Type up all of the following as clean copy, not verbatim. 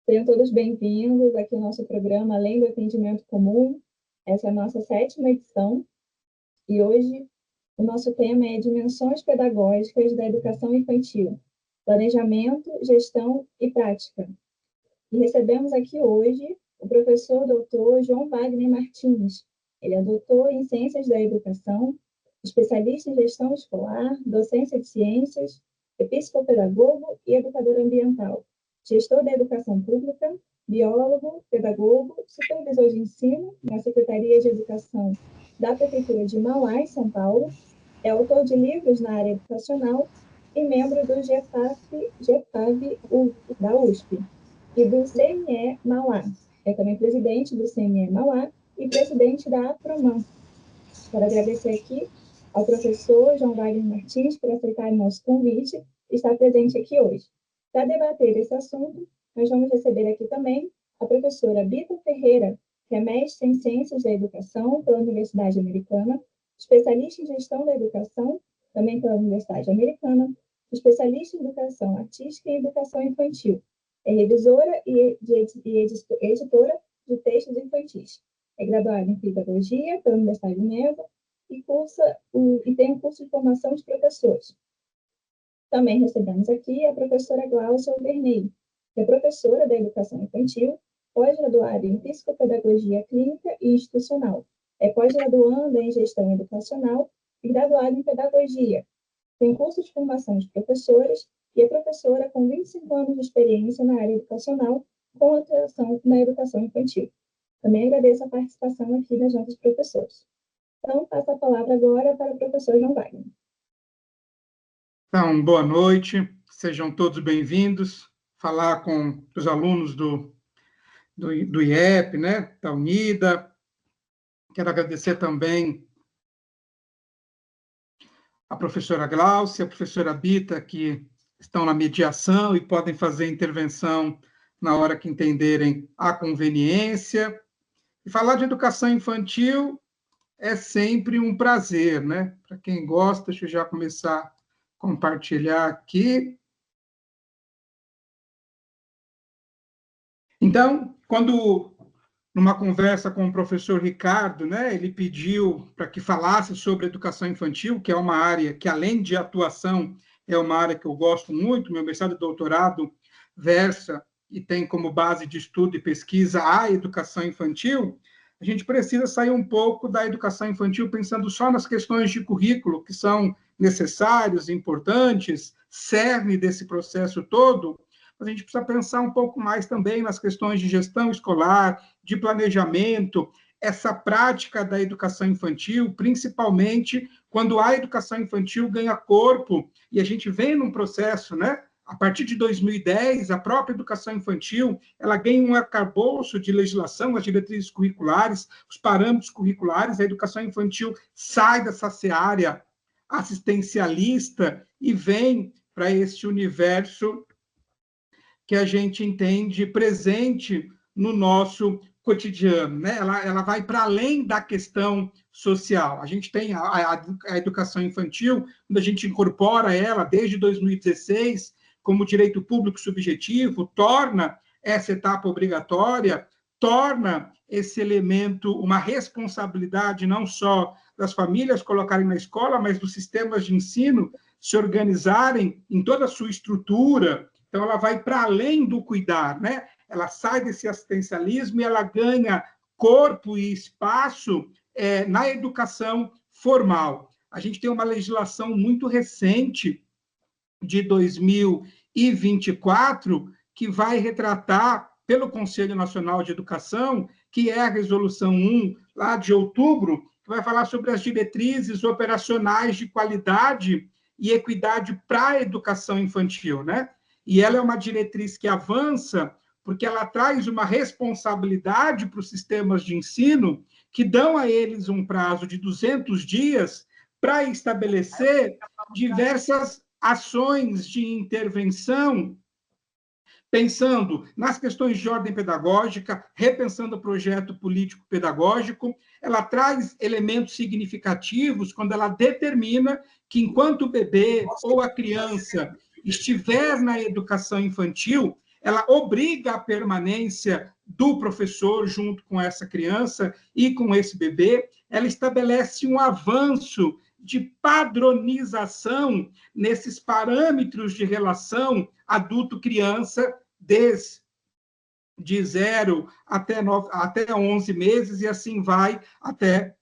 Sejam todos bem-vindos aqui ao nosso programa Além do Atendimento Comum. Essa é a nossa 7ª edição e hoje o nosso tema é Dimensões Pedagógicas da Educação Infantil, Planejamento, Gestão e Prática. E recebemos aqui hoje o professor doutor João Wagner Martins. Ele é doutor em Ciências da Educação, especialista em Gestão Escolar, Docência de Ciências, psicopedagogo e educador ambiental, gestor da educação pública, biólogo, pedagogo, supervisor de ensino na Secretaria de Educação da Prefeitura de Mauá, em São Paulo, é autor de livros na área educacional e membro do GEPAV da USP e do CME Mauá. É também presidente do CME Mauá e presidente da APROMAN. Quero agradecer aqui ao professor João Wagner Martins por aceitar o nosso convite e estar presente aqui hoje. Para debater esse assunto, nós vamos receber aqui também a professora Bita Ferreira, que é mestre em Ciências da Educação pela Universidade Americana, especialista em Gestão da Educação, também pela Universidade Americana, especialista em Educação Artística e Educação Infantil. É revisora e editora de textos infantis. É graduada em Pedagogia pela Universidade de Neva e tem um curso de formação de professores. Também recebemos aqui a professora Glaucia Alverney, que é professora da Educação Infantil, pós-graduada em Psicopedagogia Clínica e Institucional. É pós-graduanda em Gestão Educacional e graduada em Pedagogia. Tem curso de formação de professores e é professora com 25 anos de experiência na área educacional, com atuação na educação infantil. Também agradeço a participação aqui das nossas professoras. Então, passo a palavra agora para o professor João Wagner. Então, boa noite, sejam todos bem-vindos. Falar com os alunos do IEP, né, da Unida. Quero agradecer também a professora Glaucia, a professora Bita, que estão na mediação e podem fazer intervenção na hora que entenderem a conveniência. E falar de educação infantil é sempre um prazer, né? Para quem gosta, deixa eu já começar a compartilhar aqui. Então, quando, numa conversa com o professor Ricardo, né, ele pediu para que falasse sobre educação infantil, que é uma área que, além de atuação, é uma área que eu gosto muito, meu mestrado e doutorado versa e tem como base de estudo e pesquisa a educação infantil, a gente precisa sair um pouco da educação infantil pensando só nas questões de currículo, que são necessários, importantes, cerne desse processo todo, mas a gente precisa pensar um pouco mais também nas questões de gestão escolar, de planejamento, essa prática da educação infantil, principalmente quando a educação infantil ganha corpo, e a gente vem num processo, né? A partir de 2010, a própria educação infantil, ela ganha um arcabouço de legislação, as diretrizes curriculares, os parâmetros curriculares, a educação infantil sai dessa seara assistencialista e vem para esse universo que a gente entende presente no nosso cotidiano, né? Ela vai para além da questão social. A gente tem a educação infantil, quando a gente incorpora ela desde 2016 como direito público subjetivo, torna essa etapa obrigatória, torna esse elemento uma responsabilidade não só das famílias colocarem na escola, mas dos sistemas de ensino se organizarem em toda a sua estrutura. Então, ela vai para além do cuidar, né? Ela sai desse assistencialismo e ela ganha corpo e espaço na educação formal. A gente tem uma legislação muito recente, de 2024, que vai retratar, pelo Conselho Nacional de Educação, que é a Resolução 1, lá de outubro, que vai falar sobre as diretrizes operacionais de qualidade e equidade para a educação infantil, né? E ela é uma diretriz que avança porque ela traz uma responsabilidade para os sistemas de ensino que dão a eles um prazo de 200 dias para estabelecer diversas ações de intervenção, pensando nas questões de ordem pedagógica, repensando o projeto político-pedagógico. Ela traz elementos significativos quando ela determina que, enquanto o bebê ou a criança estiver na educação infantil, ela obriga a permanência do professor junto com essa criança e com esse bebê, ela estabelece um avanço de padronização nesses parâmetros de relação adulto-criança, desde de 0 até 11 meses, e assim vai até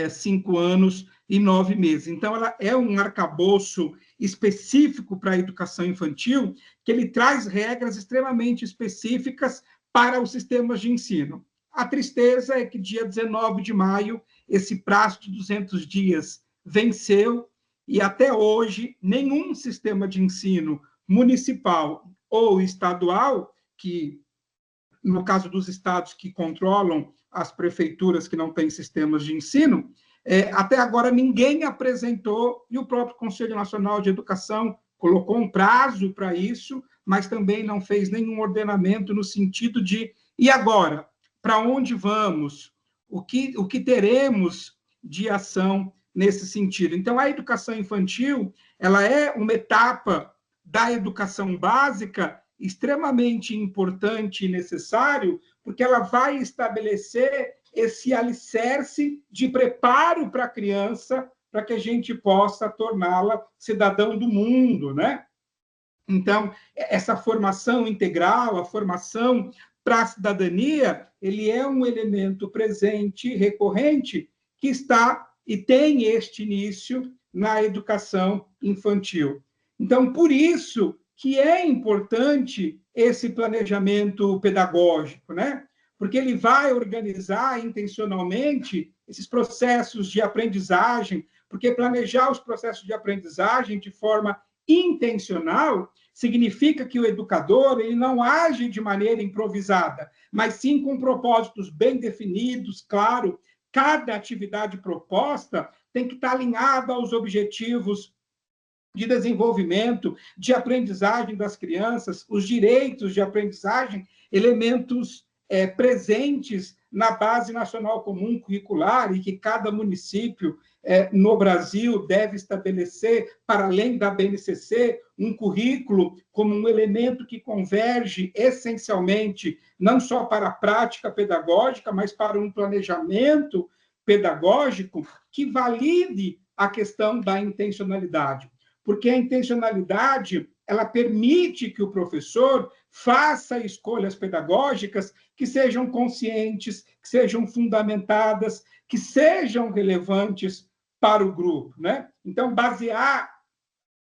5 anos e 9 meses. Então, ela é um arcabouço específico para a educação infantil, que ele traz regras extremamente específicas para os sistemas de ensino. A tristeza é que, dia 19 de maio, esse prazo de 200 dias venceu, e até hoje, nenhum sistema de ensino municipal ou estadual, que, no caso dos estados que controlam as prefeituras que não têm sistemas de ensino, até agora ninguém apresentou, e o próprio Conselho Nacional de Educação colocou um prazo para isso, mas também não fez nenhum ordenamento no sentido de, e agora? Para onde vamos? O que teremos de ação nesse sentido? Então, a educação infantil, ela é uma etapa da educação básica extremamente importante e necessário, porque ela vai estabelecer esse alicerce de preparo para a criança, para que a gente possa torná-la cidadão do mundo, né? Então, essa formação integral, a formação para a cidadania, ele é um elemento presente, recorrente, que está e tem este início na educação infantil. Então, por isso que é importante esse planejamento pedagógico, né? Porque ele vai organizar intencionalmente esses processos de aprendizagem, porque planejar os processos de aprendizagem de forma intencional significa que o educador ele não age de maneira improvisada, mas sim com propósitos bem definidos, claro. Cada atividade proposta tem que estar alinhada aos objetivos de desenvolvimento, de aprendizagem das crianças, os direitos de aprendizagem, elementos presentes na Base Nacional Comum Curricular, e que cada município no Brasil deve estabelecer, para além da BNCC, um currículo como um elemento que converge essencialmente não só para a prática pedagógica, mas para um planejamento pedagógico que valide a questão da intencionalidade. Porque a intencionalidade, ela permite que o professor faça escolhas pedagógicas que sejam conscientes, que sejam fundamentadas, que sejam relevantes para o grupo, né? Então, basear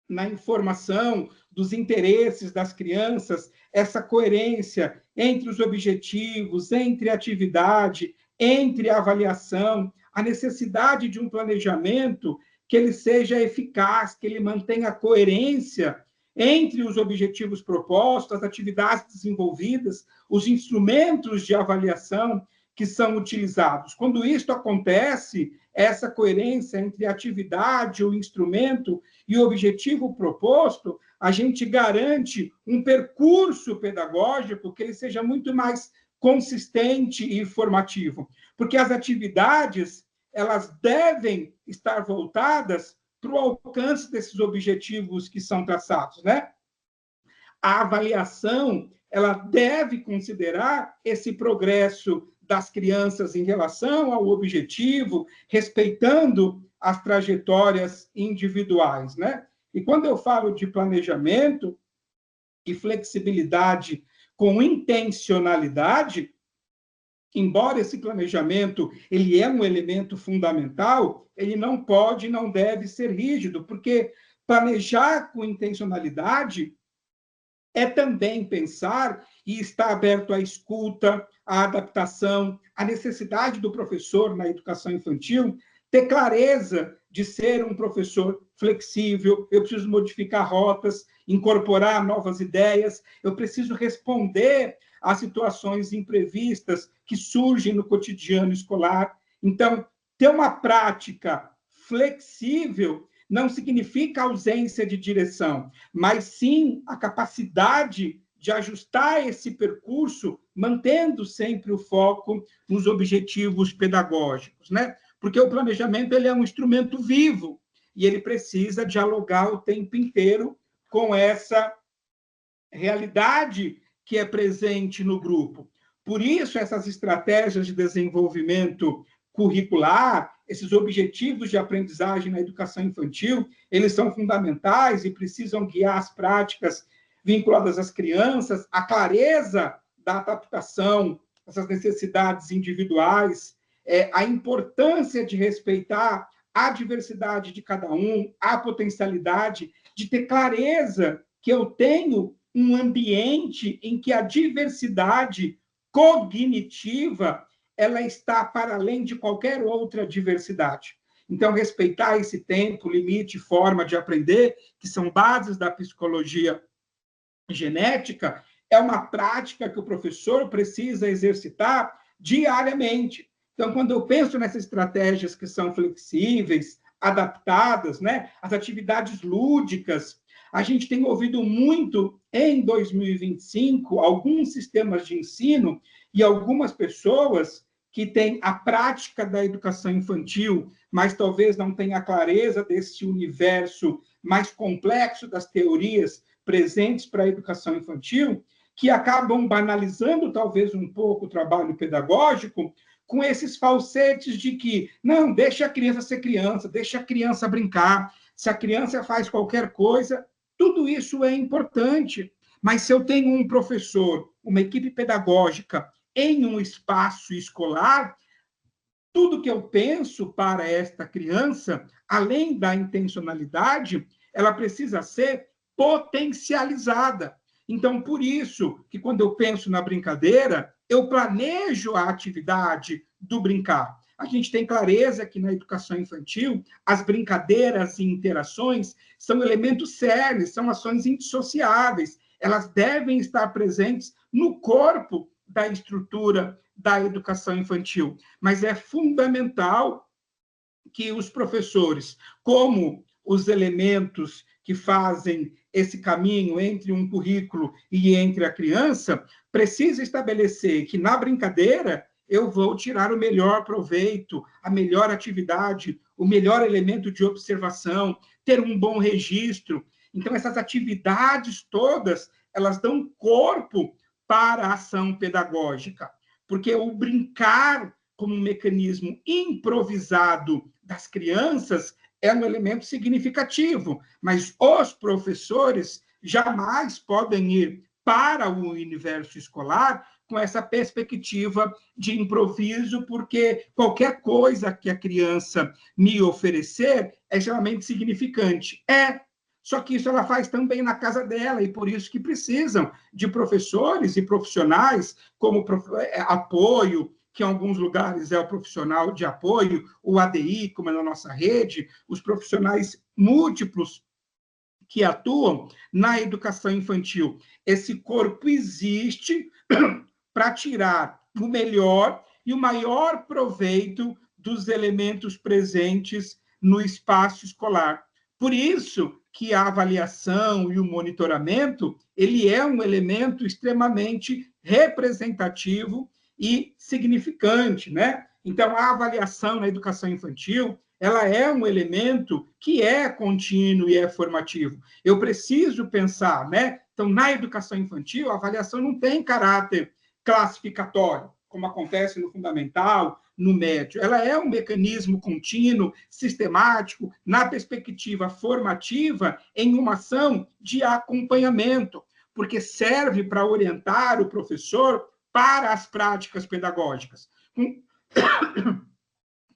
na informação dos interesses das crianças, essa coerência entre os objetivos, entre a atividade, entre a avaliação, a necessidade de um planejamento que ele seja eficaz, que ele mantenha a coerência entre os objetivos propostos, as atividades desenvolvidas, os instrumentos de avaliação que são utilizados. Quando isto acontece, essa coerência entre a atividade, o instrumento e o objetivo proposto, a gente garante um percurso pedagógico que ele seja muito mais consistente e formativo, porque as atividades elas devem estar voltadas para o alcance desses objetivos que são traçados, né? A avaliação ela deve considerar esse progresso das crianças em relação ao objetivo, respeitando as trajetórias individuais, né? E quando eu falo de planejamento e flexibilidade com intencionalidade, embora esse planejamento ele é um elemento fundamental, ele não pode e não deve ser rígido, porque planejar com intencionalidade é também pensar e estar aberto à escuta, à adaptação, à necessidade do professor na educação infantil ter clareza de ser um professor flexível, eu preciso modificar rotas, incorporar novas ideias, eu preciso responder às situações imprevistas que surgem no cotidiano escolar. Então, ter uma prática flexível não significa ausência de direção, mas sim a capacidade de ajustar esse percurso, mantendo sempre o foco nos objetivos pedagógicos, né? Porque o planejamento ele é um instrumento vivo e ele precisa dialogar o tempo inteiro com essa realidade que é presente no grupo. Por isso, essas estratégias de desenvolvimento curricular, esses objetivos de aprendizagem na educação infantil, eles são fundamentais e precisam guiar as práticas vinculadas às crianças, a clareza da adaptação, essas necessidades individuais, a importância de respeitar a diversidade de cada um, a potencialidade de ter clareza que eu tenho um ambiente em que a diversidade cognitiva ela está para além de qualquer outra diversidade. Então, respeitar esse tempo, limite, forma de aprender, que são bases da psicologia genética, é uma prática que o professor precisa exercitar diariamente. Então, quando eu penso nessas estratégias que são flexíveis, adaptadas, né, as atividades lúdicas, a gente tem ouvido muito em 2025 alguns sistemas de ensino e algumas pessoas que têm a prática da educação infantil, mas talvez não tenham a clareza desse universo mais complexo das teorias presentes para a educação infantil, que acabam banalizando talvez um pouco o trabalho pedagógico com esses falsetes de que, não, deixa a criança ser criança, deixa a criança brincar, se a criança faz qualquer coisa, tudo isso é importante. Mas se eu tenho um professor, uma equipe pedagógica em um espaço escolar, tudo que eu penso para esta criança, além da intencionalidade, ela precisa ser potencializada. Então, por isso que quando eu penso na brincadeira, eu planejo a atividade do brincar. A gente tem clareza que na educação infantil, as brincadeiras e interações são elementos sérios, são ações indissociáveis. Elas devem estar presentes no corpo da estrutura da educação infantil. Mas é fundamental que os professores, como os elementos que fazem esse caminho entre um currículo e entre a criança, precisa estabelecer que na brincadeira eu vou tirar o melhor proveito, a melhor atividade, o melhor elemento de observação, ter um bom registro. Então, essas atividades todas, elas dão corpo para a ação pedagógica, porque o brincar como um mecanismo improvisado das crianças é um elemento significativo, mas os professores jamais podem ir para o universo escolar com essa perspectiva de improviso, porque qualquer coisa que a criança me oferecer é extremamente significante. Só que isso ela faz também na casa dela, e por isso que precisam de professores e profissionais como apoio, que em alguns lugares é o profissional de apoio, o ADI, como é na nossa rede, os profissionais múltiplos que atuam na educação infantil. Esse corpo existe para tirar o melhor e o maior proveito dos elementos presentes no espaço escolar. Por isso que a avaliação e o monitoramento, ele é um elemento extremamente representativo e significante, né? Então, a avaliação na educação infantil, ela é um elemento que é contínuo e é formativo. Eu preciso pensar, né? Então, na educação infantil, a avaliação não tem caráter classificatório, como acontece no fundamental, no médio. Ela é um mecanismo contínuo, sistemático, na perspectiva formativa, em uma ação de acompanhamento, porque serve para orientar o professor para as práticas pedagógicas.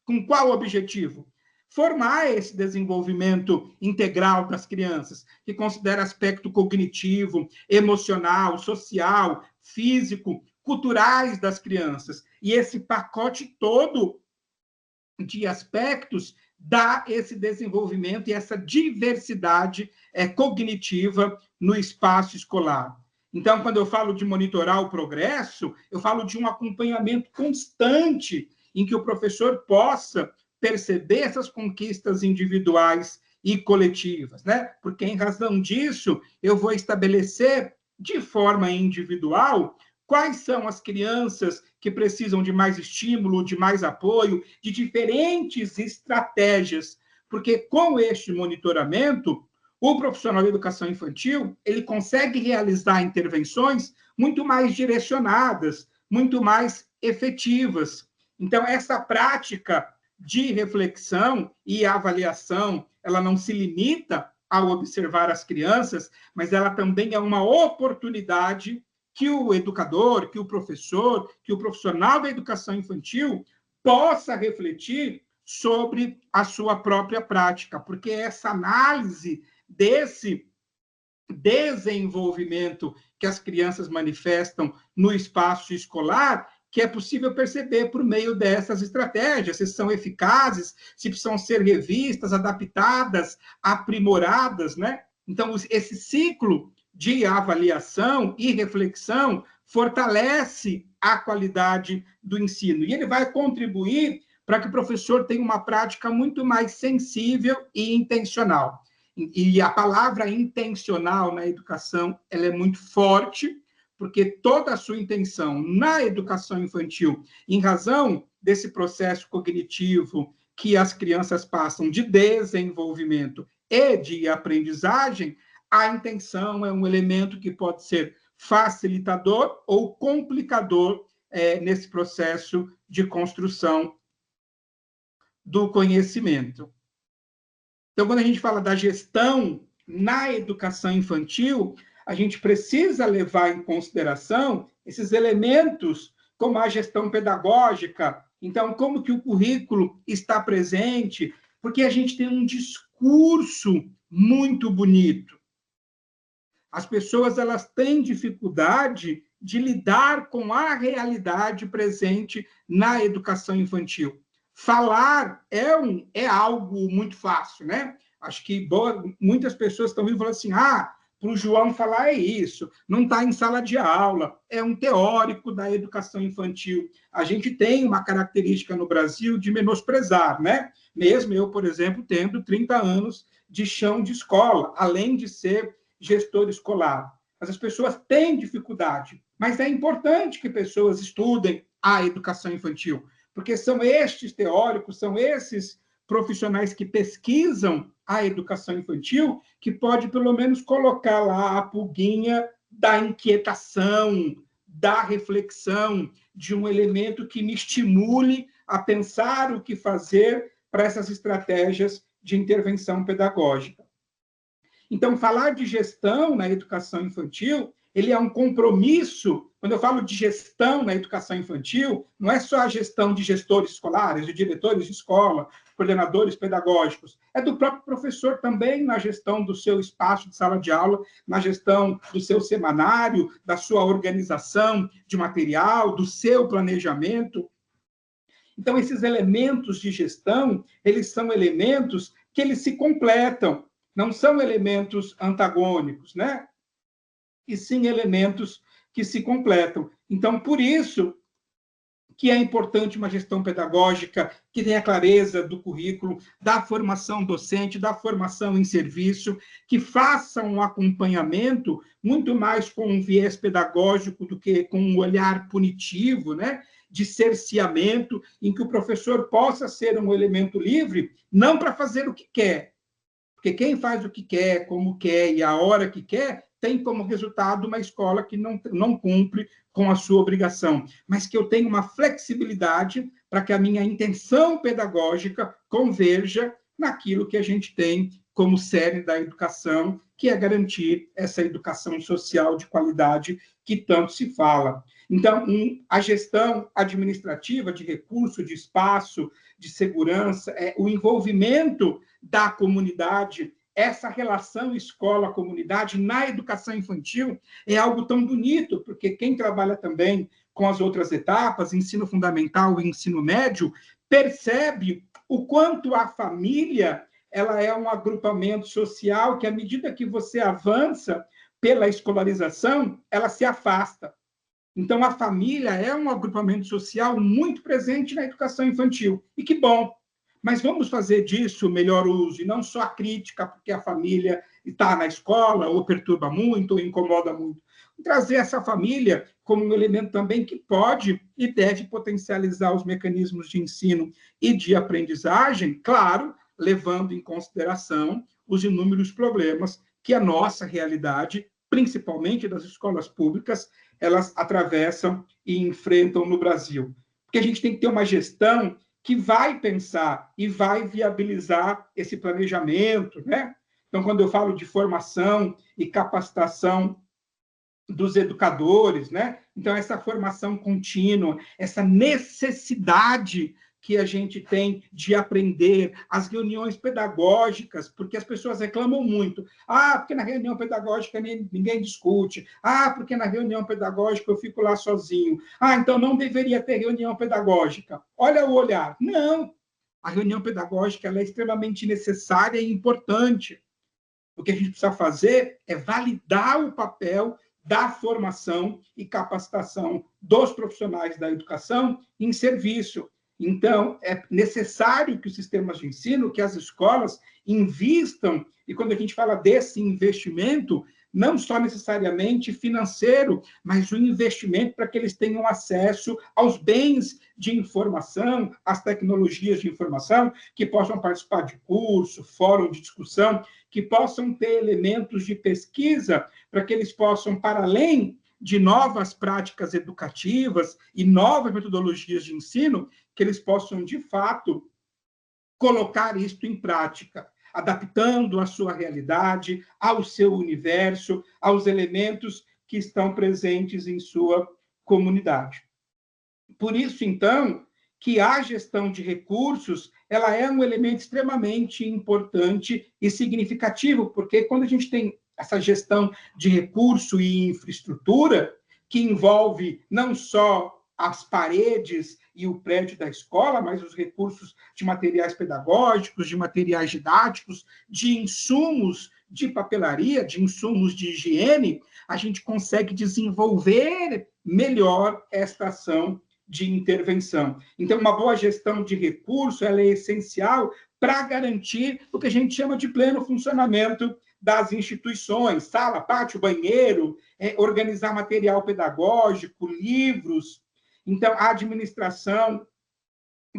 Com qual objetivo? Formar esse desenvolvimento integral das crianças, que considera aspecto cognitivo, emocional, social, físico, culturais das crianças. E esse pacote todo de aspectos dá esse desenvolvimento e essa diversidade cognitiva no espaço escolar. Então, quando eu falo de monitorar o progresso, eu falo de um acompanhamento constante em que o professor possa perceber essas conquistas individuais e coletivas, né? Porque, em razão disso, eu vou estabelecer de forma individual quais são as crianças que precisam de mais estímulo, de mais apoio, de diferentes estratégias, porque com este monitoramento, O profissional de educação infantil, ele consegue realizar intervenções muito mais direcionadas, muito mais efetivas. Então, essa prática de reflexão e avaliação, ela não se limita ao observar as crianças, mas ela também é uma oportunidade que o educador, que o professor, que o profissional da educação infantil possa refletir sobre a sua própria prática, porque essa análise desse desenvolvimento que as crianças manifestam no espaço escolar, que é possível perceber por meio dessas estratégias, se são eficazes, se precisam ser revistas, adaptadas, aprimoradas, né? Então, esse ciclo de avaliação e reflexão fortalece a qualidade do ensino, e ele vai contribuir para que o professor tenha uma prática muito mais sensível e intencional. E a palavra intencional na educação, ela é muito forte, porque toda a sua intenção na educação infantil, em razão desse processo cognitivo que as crianças passam de desenvolvimento e de aprendizagem, a intenção é um elemento que pode ser facilitador ou complicador nesse processo de construção do conhecimento. Então, quando a gente fala da gestão na educação infantil, a gente precisa levar em consideração esses elementos, como a gestão pedagógica. Então, como que o currículo está presente? Porque a gente tem um discurso muito bonito. As pessoas, elas têm dificuldade de lidar com a realidade presente na educação infantil. Falar é algo muito fácil, né? Acho que muitas pessoas estão vindo e falam assim, para o João falar é isso, não está em sala de aula, é um teórico da educação infantil. A gente tem uma característica no Brasil de menosprezar, né? Mesmo eu, por exemplo, tendo 30 anos de chão de escola, além de ser gestor escolar. Mas as pessoas têm dificuldade, mas é importante que pessoas estudem a educação infantil, porque são estes teóricos, são esses profissionais que pesquisam a educação infantil que pode, pelo menos, colocar lá a pulguinha da inquietação, da reflexão, de um elemento que me estimule a pensar o que fazer para essas estratégias de intervenção pedagógica. Então, falar de gestão na educação infantil, ele é um compromisso. Quando eu falo de gestão na educação infantil, não é só a gestão de gestores escolares, de diretores de escola, coordenadores pedagógicos, é do próprio professor também na gestão do seu espaço de sala de aula, na gestão do seu semanário, da sua organização de material, do seu planejamento. Então, esses elementos de gestão, eles são elementos que eles se completam, não são elementos antagônicos, né? E sim elementos que se completam. Então, por isso que é importante uma gestão pedagógica que tenha clareza do currículo, da formação docente, da formação em serviço, que faça um acompanhamento muito mais com um viés pedagógico do que com um olhar punitivo, né? De cerceamento, em que o professor possa ser um elemento livre, não para fazer o que quer, porque quem faz o que quer, como quer e a hora que quer, tem como resultado uma escola que não cumpre com a sua obrigação, mas que eu tenho uma flexibilidade para que a minha intenção pedagógica converja naquilo que a gente tem como cerne da educação, que é garantir essa educação social de qualidade que tanto se fala. Então, a gestão administrativa de recurso, de espaço, de segurança, o envolvimento da comunidade, essa relação escola-comunidade na educação infantil é algo tão bonito, porque quem trabalha também com as outras etapas, ensino fundamental e ensino médio, percebe o quanto a família ela é um agrupamento social que, à medida que você avança pela escolarização, ela se afasta. Então, a família é um agrupamento social muito presente na educação infantil. E que bom! Mas vamos fazer disso o melhor uso, e não só a crítica, porque a família está na escola, ou perturba muito, ou incomoda muito. Trazer essa família como um elemento também que pode e deve potencializar os mecanismos de ensino e de aprendizagem, claro, levando em consideração os inúmeros problemas que a nossa realidade, principalmente das escolas públicas, elas atravessam e enfrentam no Brasil. Porque a gente tem que ter uma gestão que vai pensar e vai viabilizar esse planejamento, né? Então, quando eu falo de formação e capacitação dos educadores, né? Então, essa formação contínua, essa necessidade que a gente tem de aprender, as reuniões pedagógicas, porque as pessoas reclamam muito. Ah, porque na reunião pedagógica ninguém discute. Ah, porque na reunião pedagógica eu fico lá sozinho. Ah, então não deveria ter reunião pedagógica. Olha o olhar. Não, a reunião pedagógica ela é extremamente necessária e importante. O que a gente precisa fazer é validar o papel da formação e capacitação dos profissionais da educação em serviço. Então, é necessário que os sistemas de ensino, que as escolas invistam, e quando a gente fala desse investimento, não só necessariamente financeiro, mas o investimento para que eles tenham acesso aos bens de informação, às tecnologias de informação, que possam participar de curso, fórum de discussão, que possam ter elementos de pesquisa para que eles possam, para além de novas práticas educativas e novas metodologias de ensino, que eles possam, de fato, colocar isto em prática, adaptando a sua realidade, ao seu universo, aos elementos que estão presentes em sua comunidade. Por isso, então, que a gestão de recursos ela é um elemento extremamente importante e significativo, porque quando a gente tem essa gestão de recurso e infraestrutura, que envolve não só as paredes e o prédio da escola, mas os recursos de materiais pedagógicos, de materiais didáticos, de insumos de papelaria, de insumos de higiene, a gente consegue desenvolver melhor esta ação de intervenção. Então, uma boa gestão de recurso ela é essencial para garantir o que a gente chama de pleno funcionamento das instituições, sala, pátio, banheiro, organizar material pedagógico, livros. Então, a administração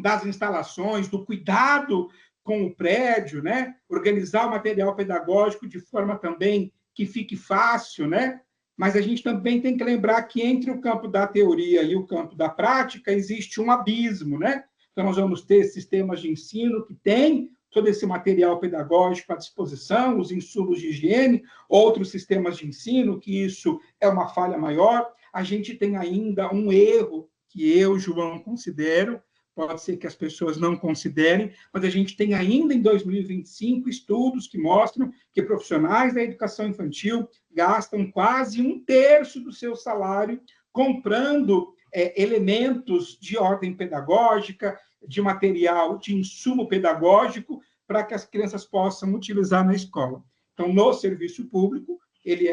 das instalações, do cuidado com o prédio, né? Organizar o material pedagógico de forma também que fique fácil, né? Mas a gente também tem que lembrar que entre o campo da teoria e o campo da prática existe um abismo, né? Então, nós vamos ter sistemas de ensino que têm todo esse material pedagógico à disposição, os insumos de higiene, outros sistemas de ensino, que isso é uma falha maior. A gente tem ainda um erro que eu, João, considero, pode ser que as pessoas não considerem, mas a gente tem ainda em 2025 estudos que mostram que profissionais da educação infantil gastam quase 1/3 do seu salário comprando elementos de ordem pedagógica, de material, de insumo pedagógico, para que as crianças possam utilizar na escola. Então, no serviço público,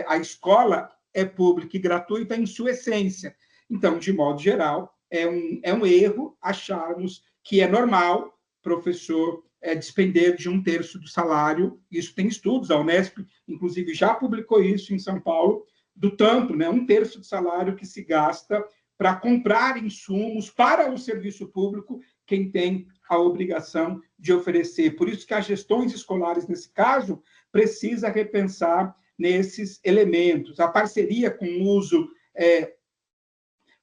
a escola é pública e gratuita em sua essência. Então, de modo geral, é um erro acharmos que é normal professor despender de 1/3 do salário. Isso tem estudos, a Unesp, inclusive, já publicou isso em São Paulo, do tanto, né, 1/3 do salário que se gasta para comprar insumos para o serviço público, quem tem a obrigação de oferecer. Por isso que as gestões escolares, nesse caso, precisa repensar nesses elementos. A parceria com o uso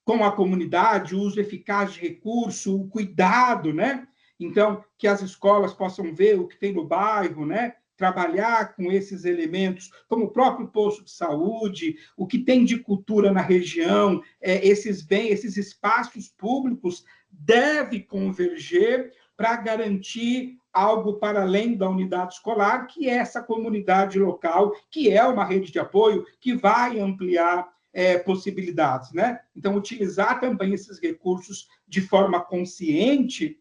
com a comunidade, o uso eficaz de recurso, o cuidado, né? Então, que as escolas possam ver o que tem no bairro, né? Trabalhar com esses elementos, como o próprio posto de saúde, o que tem de cultura na região, esses bens, esses espaços públicos deve converger para garantir algo para além da unidade escolar, que é essa comunidade local, que é uma rede de apoio que vai ampliar possibilidades, né? Então, utilizar também esses recursos de forma consciente,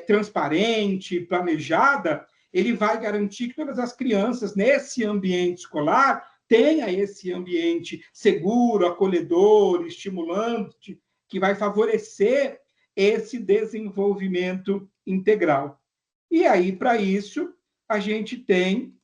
transparente, planejada, ele vai garantir que todas as crianças, nesse ambiente escolar, tenham esse ambiente seguro, acolhedor, estimulante, que vai favorecer esse desenvolvimento integral. E aí, para isso, a gente tem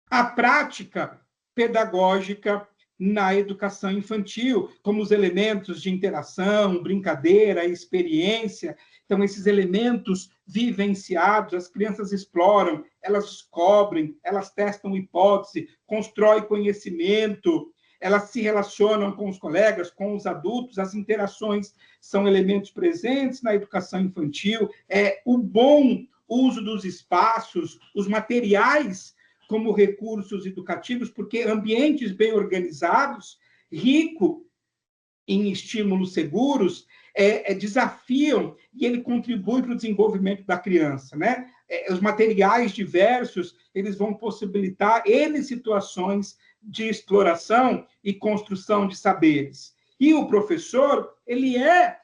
a prática pedagógica na educação infantil, como os elementos de interação, brincadeira, experiência. Então, esses elementos vivenciados, as crianças exploram, elas descobrem, elas testam hipótese, constroem conhecimento, elas se relacionam com os colegas, com os adultos, as interações são elementos presentes na educação infantil, o bom uso dos espaços, os materiais como recursos educativos, porque ambientes bem organizados, rico em estímulos seguros, desafiam e ele contribui para o desenvolvimento da criança, né? Os materiais diversos, eles vão possibilitar N situações de exploração e construção de saberes. E o professor, ele é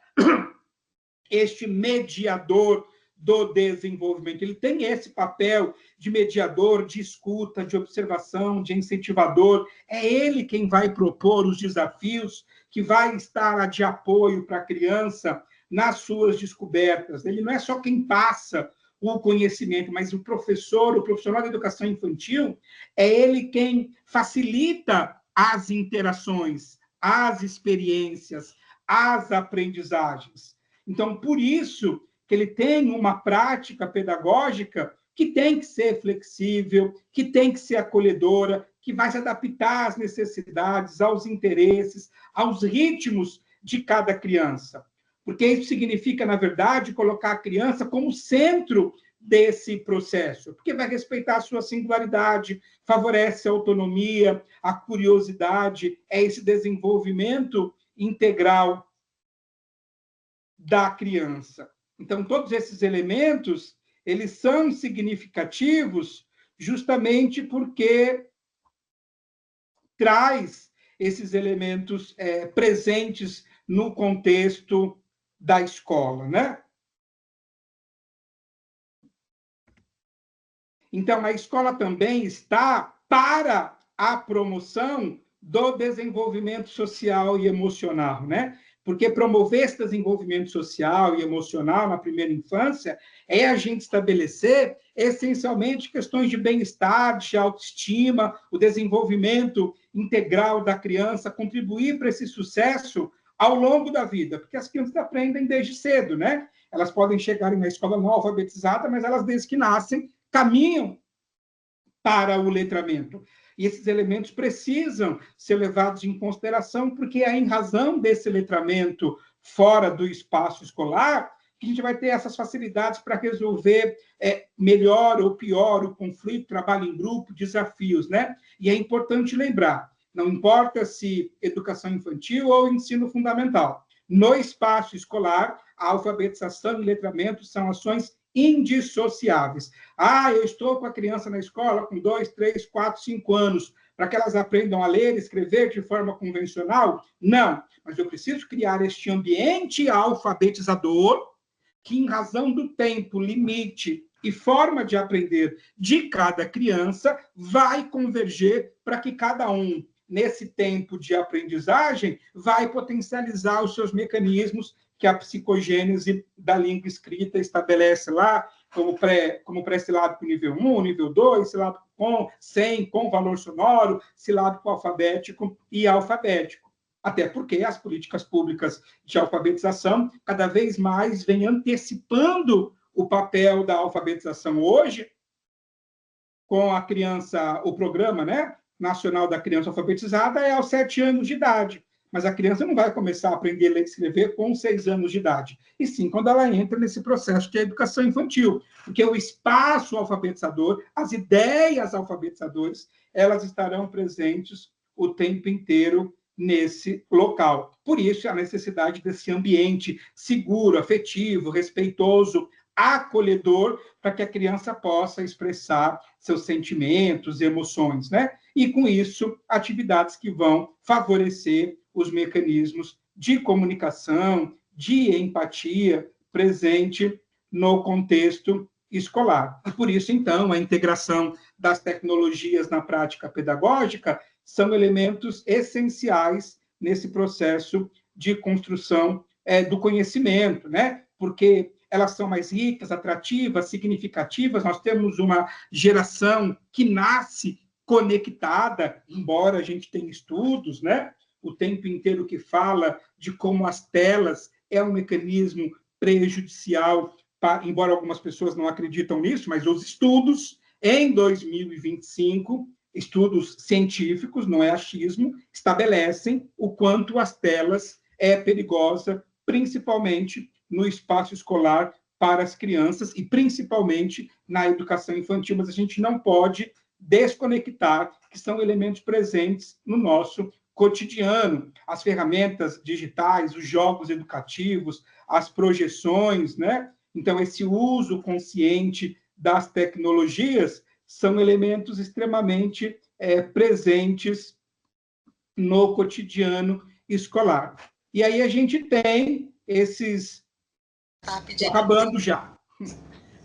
este mediador do desenvolvimento. Ele tem esse papel de mediador, de escuta, de observação, de incentivador. É ele quem vai propor os desafios, que vai estar de apoio para a criança nas suas descobertas. Ele não é só quem passa o conhecimento, mas o professor, o profissional da educação infantil, é ele quem facilita as interações, as experiências, as aprendizagens. Então, por isso que ele tem uma prática pedagógica que tem que ser flexível, que tem que ser acolhedora, que vai se adaptar às necessidades, aos interesses, aos ritmos de cada criança. Porque isso significa, na verdade, colocar a criança como centro desse processo, porque vai respeitar a sua singularidade, favorece a autonomia, a curiosidade, esse desenvolvimento integral da criança. Então, todos esses elementos, eles são significativos justamente porque traz esses elementos presentes no contexto da escola, né? Então, a escola também está para a promoção do desenvolvimento social e emocional, né? Porque promover esse desenvolvimento social e emocional na primeira infância é a gente estabelecer essencialmente questões de bem-estar, de autoestima, o desenvolvimento integral da criança, contribuir para esse sucesso ao longo da vida, porque as crianças aprendem desde cedo, né? Elas podem chegar na escola não alfabetizada, mas elas, desde que nascem, caminham para o letramento. E esses elementos precisam ser levados em consideração, porque é em razão desse letramento fora do espaço escolar que a gente vai ter essas facilidades para resolver melhor ou pior o conflito, trabalho em grupo, desafios, né? E é importante lembrar, não importa se educação infantil ou ensino fundamental, no espaço escolar, a alfabetização e letramento são ações indissociáveis. Eu estou com a criança na escola com 2, 3, 4, 5 anos, para que elas aprendam a ler e escrever de forma convencional? Não, mas eu preciso criar este ambiente alfabetizador que, em razão do tempo, limite e forma de aprender de cada criança, vai converger para que cada um, nesse tempo de aprendizagem, vai potencializar os seus mecanismos que a psicogênese da língua escrita estabelece lá, como pré-silábico nível 1, nível 2, silábico com, sem, com valor sonoro, silábico alfabético e alfabético. Até porque as políticas públicas de alfabetização cada vez mais vêm antecipando o papel da alfabetização hoje, com a criança, o programa, né, nacional da criança alfabetizada é aos 7 anos de idade. Mas a criança não vai começar a aprender a ler e escrever com 6 anos de idade, e sim quando ela entra nesse processo de educação infantil, porque o espaço alfabetizador, as ideias alfabetizadoras, elas estarão presentes o tempo inteiro nesse local. Por isso, a necessidade desse ambiente seguro, afetivo, respeitoso, acolhedor, para que a criança possa expressar seus sentimentos, emoções, né? E, com isso, atividades que vão favorecer os mecanismos de comunicação, de empatia presente no contexto escolar. E, por isso, então, a integração das tecnologias na prática pedagógica são elementos essenciais nesse processo de construção do conhecimento, né? Porque elas são mais ricas, atrativas, significativas. Nós temos uma geração que nasce conectada, embora a gente tenha estudos, né, o tempo inteiro que fala de como as telas é um mecanismo prejudicial, embora algumas pessoas não acreditam nisso, mas os estudos em 2025, estudos científicos, não é achismo, estabelecem o quanto as telas é perigosa, principalmente no espaço escolar para as crianças e principalmente na educação infantil, mas a gente não pode desconectar que são elementos presentes no nosso cotidiano, as ferramentas digitais, os jogos educativos, as projeções, né? Então, esse uso consciente das tecnologias são elementos extremamente presentes no cotidiano escolar. E aí a gente tem esses... Estou acabando já.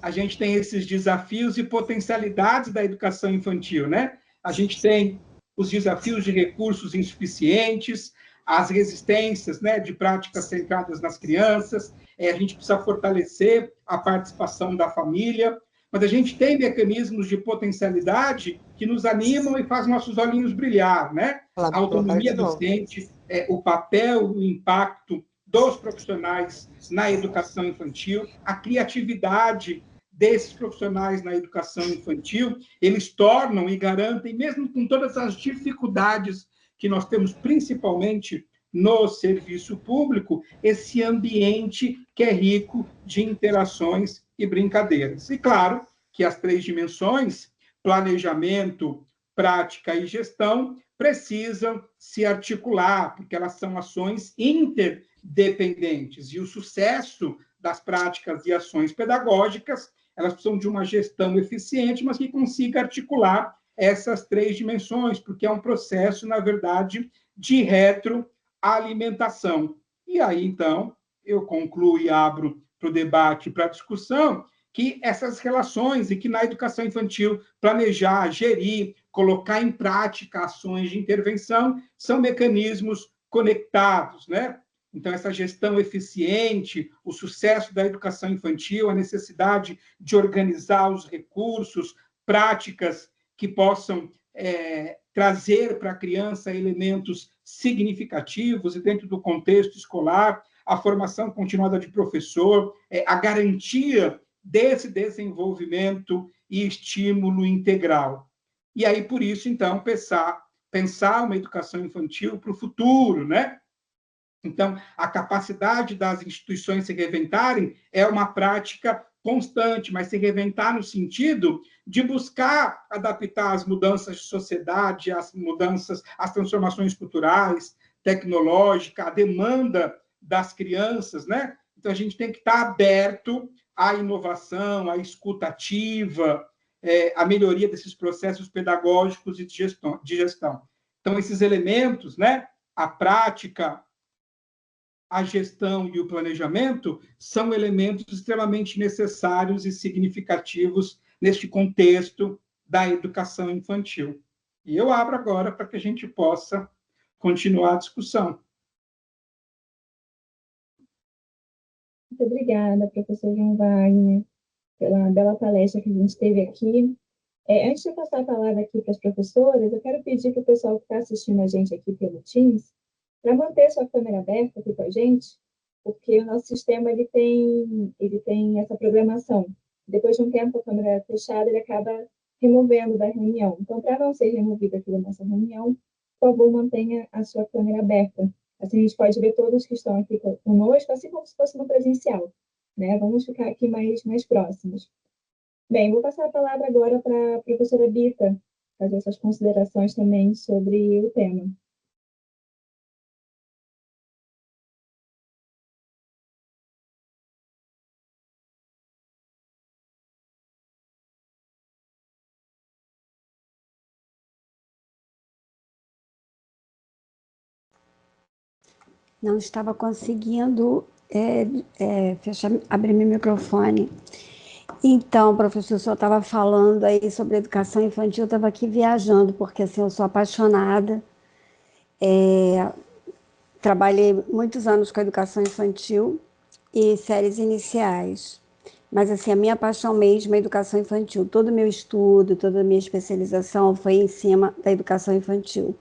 A gente tem esses desafios e potencialidades da educação infantil, né? A gente tem os desafios de recursos insuficientes, as resistências, né, de práticas centradas nas crianças, a gente precisa fortalecer a participação da família, mas a gente tem mecanismos de potencialidade que nos animam e fazem nossos olhinhos brilhar, né? A autonomia docente, o papel, o impacto dos profissionais na educação infantil, a criatividade desses profissionais na educação infantil, eles tornam e garantem, mesmo com todas as dificuldades que nós temos, principalmente no serviço público, esse ambiente que é rico de interações e brincadeiras. E, claro, que as 3 dimensões, planejamento, prática e gestão, precisam se articular, porque elas são ações interdependentes. E o sucesso das práticas e ações pedagógicas, elas precisam de uma gestão eficiente, mas que consiga articular essas 3 dimensões, porque é um processo, na verdade, de retroalimentação. E aí, então, eu concluo e abro para o debate, para a discussão, que essas relações e que na educação infantil planejar, gerir, colocar em prática ações de intervenção são mecanismos conectados, né? Então, essa gestão eficiente, o sucesso da educação infantil, a necessidade de organizar os recursos, práticas que possam trazer para a criança elementos significativos e dentro do contexto escolar, a formação continuada de professor, a garantia desse desenvolvimento e estímulo integral. E aí, por isso, então, pensar uma educação infantil para o futuro, né? Então, a capacidade das instituições se reinventarem é uma prática constante, mas se reinventar no sentido de buscar adaptar as mudanças de sociedade, as mudanças, as transformações culturais, tecnológicas, a demanda das crianças, né? Então, a gente tem que estar aberto à inovação, à escuta ativa, à melhoria desses processos pedagógicos e de gestão. Então, esses elementos, né? A prática, a gestão e o planejamento são elementos extremamente necessários e significativos neste contexto da educação infantil. E eu abro agora para que a gente possa continuar a discussão. Muito obrigada, professor João Wagner, pela bela palestra que a gente teve aqui. Antes de passar a palavra aqui para as professoras, eu quero pedir para o pessoal que está assistindo a gente aqui pelo Teams para manter sua câmera aberta aqui com a gente, porque o nosso sistema ele tem essa programação. Depois de um tempo, a câmera fechada, ele acaba removendo da reunião. Então, para não ser removido aqui da nossa reunião, por favor, mantenha a sua câmera aberta. Assim, a gente pode ver todos que estão aqui conosco, assim como se fosse uma presencial, né? Vamos ficar aqui mais próximos. Bem, vou passar a palavra agora para a professora Bita, fazer essas considerações também sobre o tema. Não estava conseguindo abrir meu microfone. Então, professor, o senhor estava falando aí sobre educação infantil, eu estava aqui viajando, porque assim, eu sou apaixonada. Trabalhei muitos anos com educação infantil e séries iniciais. mas assim, a minha paixão mesmo é a educação infantil. Todo o meu estudo, toda a minha especialização foi em cima da educação infantil.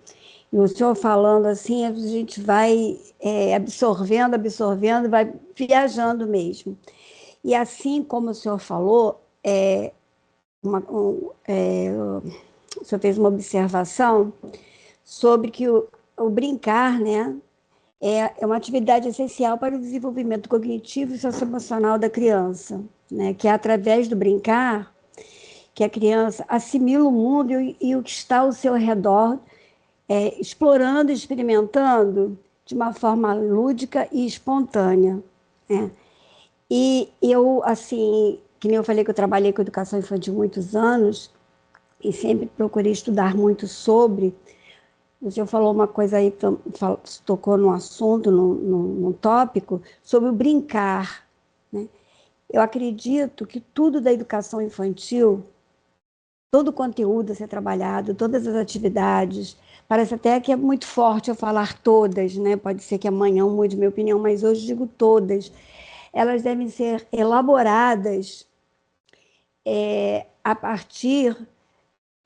E o senhor falando assim, a gente vai absorvendo, absorvendo, vai viajando mesmo. E assim como o senhor falou, o senhor fez uma observação sobre que o brincar, né, é uma atividade essencial para o desenvolvimento cognitivo e socioemocional da criança, né, que é através do brincar que a criança assimila o mundo e o que está ao seu redor, explorando e experimentando de uma forma lúdica e espontânea, né? E eu, assim, que nem eu falei que eu trabalhei com educação infantil muitos anos e sempre procurei estudar muito sobre. O senhor falou uma coisa aí, tocou num assunto, num tópico, sobre o brincar, né? Eu acredito que tudo da educação infantil, todo o conteúdo a ser trabalhado, todas as atividades, parece até que é muito forte eu falar todas, né? Pode ser que amanhã eu mude minha opinião, mas hoje digo todas. Elas devem ser elaboradas a partir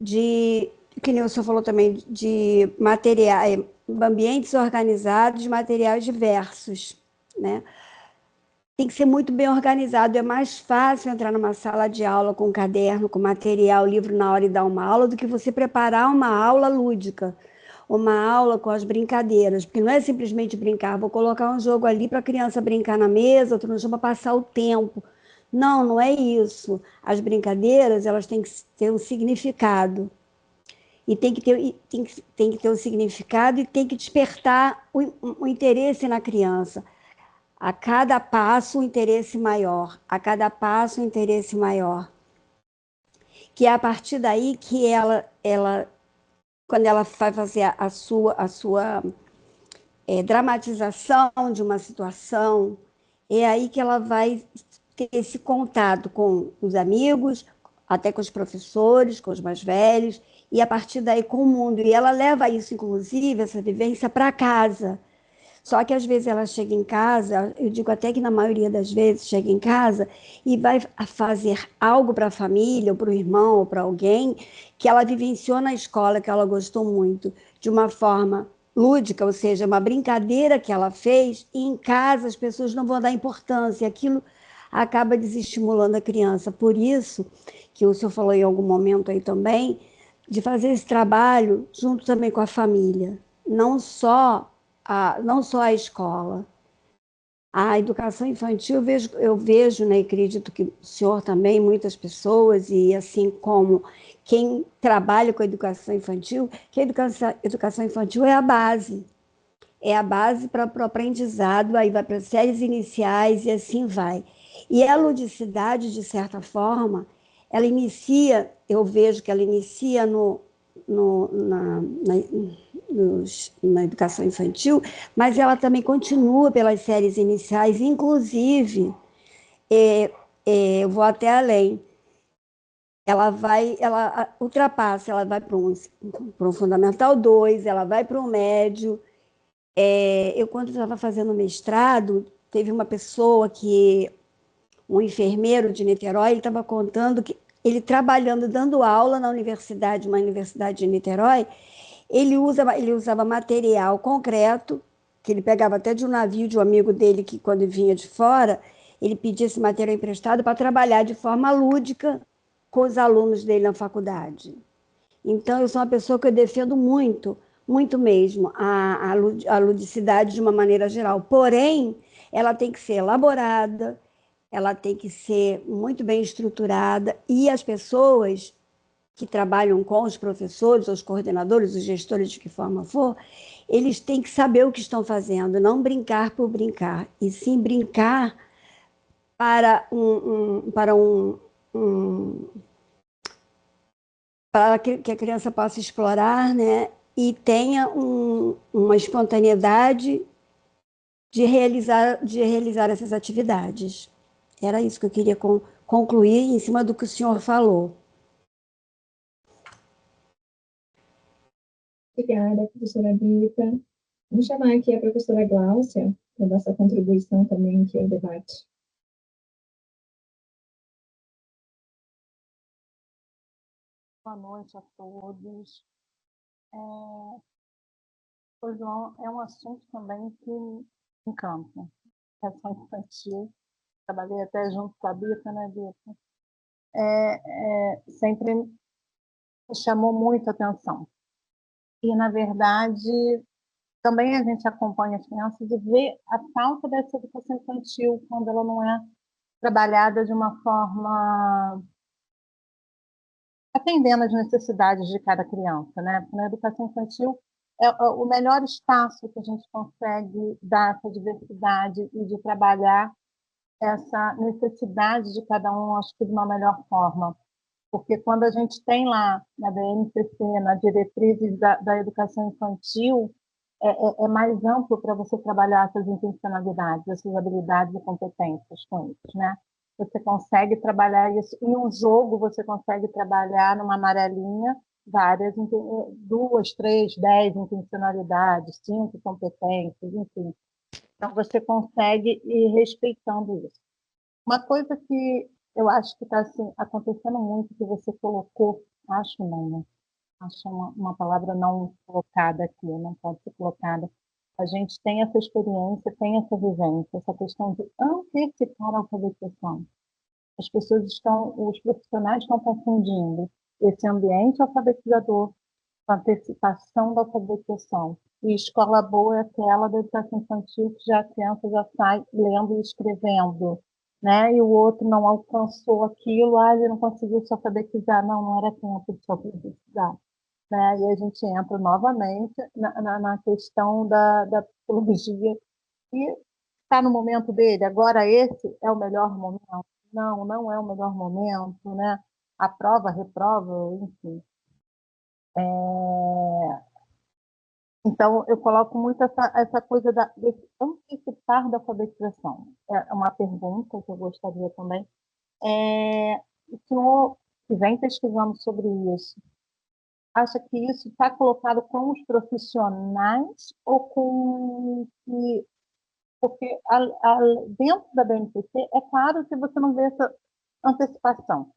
de, que nem o senhor falou também, de materiais, ambientes organizados, de materiais diversos, né? Tem que ser muito bem organizado. É mais fácil entrar numa sala de aula com caderno, com material, livro na hora e dar uma aula, do que você preparar uma aula lúdica, uma aula com as brincadeiras, porque não é simplesmente brincar, vou colocar um jogo ali para a criança brincar na mesa, outro no chão para passar o tempo. Não, não é isso. As brincadeiras, elas têm que ter um significado. E tem que ter um significado e tem que despertar o interesse na criança. A cada passo, um interesse maior. A cada passo, um interesse maior. Que é a partir daí que ela quando ela vai fazer a sua dramatização de uma situação, é aí que ela vai ter esse contato com os amigos, até com os professores, com os mais velhos, e a partir daí com o mundo. E ela leva isso, inclusive, essa vivência para casa. Só que às vezes ela chega em casa, eu digo até que na maioria das vezes chega em casa e vai fazer algo para a família, ou para o irmão, ou para alguém, que ela vivenciou na escola, que ela gostou muito, de uma forma lúdica, ou seja, uma brincadeira que ela fez, e em casa as pessoas não vão dar importância, aquilo acaba desestimulando a criança. Por isso que o senhor falou em algum momento aí também, de fazer esse trabalho junto também com a família, não só a escola. A educação infantil, eu vejo, né, e acredito que o senhor também, muitas pessoas, e assim como quem trabalha com a educação infantil, que a educação infantil é a base. É a base para o aprendizado, aí vai para as séries iniciais e assim vai. E a ludicidade, de certa forma, ela inicia, eu vejo que ela inicia no, na, na, na educação infantil, mas ela também continua pelas séries iniciais, inclusive, eu vou até além. Ela ultrapassa, ela vai para um Fundamental 2, ela vai para um médio. Eu, quando estava fazendo mestrado, teve uma pessoa um enfermeiro de Niterói, ele estava contando que ele trabalhando, dando aula na universidade, uma universidade de Niterói, ele usava material concreto, que ele pegava até de um navio de um amigo dele, que quando vinha de fora, ele pedia esse material emprestado para trabalhar de forma lúdica com os alunos dele na faculdade. Então, eu sou uma pessoa que eu defendo muito, muito mesmo, a ludicidade de uma maneira geral. Porém, ela tem que ser elaborada, ela tem que ser muito bem estruturada, e as pessoas que trabalham com os professores, os coordenadores, os gestores, de que forma for, eles têm que saber o que estão fazendo, não brincar por brincar, e sim brincar para que a criança possa explorar, né, e tenha uma espontaneidade de realizar essas atividades. Era isso que eu queria concluir em cima do que o senhor falou. Obrigada, professora Brita. Vamos chamar aqui a professora Gláucia para dar sua contribuição também aqui ao debate. Boa noite a todos. O João, é um assunto também que me encanta. Educação infantil. Trabalhei até junto com a Bita, né, Bita? Sempre me chamou muito a atenção. E, na verdade, também a gente acompanha as crianças e vê a falta dessa educação infantil quando ela não é trabalhada de uma forma atendendo às necessidades de cada criança, né? Porque na educação infantil é o melhor espaço que a gente consegue dar essa diversidade e de trabalhar essa necessidade de cada um, acho que de uma melhor forma. Porque quando a gente tem lá na BNCC, nas diretrizes da educação infantil, é mais amplo para você trabalhar essas intencionalidades, essas habilidades e competências com isso, né? Você consegue trabalhar isso em um jogo, você consegue trabalhar numa amarelinha várias, 2, 3, 10 intencionalidades, 5 competências, enfim. Então, você consegue ir respeitando isso. Uma coisa que eu acho que está assim, acontecendo muito, que você colocou, acho não, né? Acho uma palavra não colocada aqui, não pode ser colocada. A gente tem essa experiência, tem essa vivência, essa questão de antecipar a alfabetização. Os profissionais estão confundindo esse ambiente alfabetizador com a antecipação da alfabetização. E escola boa é aquela da educação infantil que já a criança já sai lendo e escrevendo, né? E o outro não alcançou aquilo, ele não conseguiu se alfabetizar. Não era tempo de se alfabetizar. Né? E a gente entra novamente na questão da psicologia, e está no momento dele, agora esse é o melhor momento. Não é o melhor momento, né? Aprova, reprova, enfim. Então, eu coloco muito essa coisa desse antecipar da alfabetização. É uma pergunta que eu gostaria também. O senhor, que vem pesquisando sobre isso, acha que isso está colocado com os profissionais ou com... Porque dentro da BNCC, é claro que você não vê essa antecipação.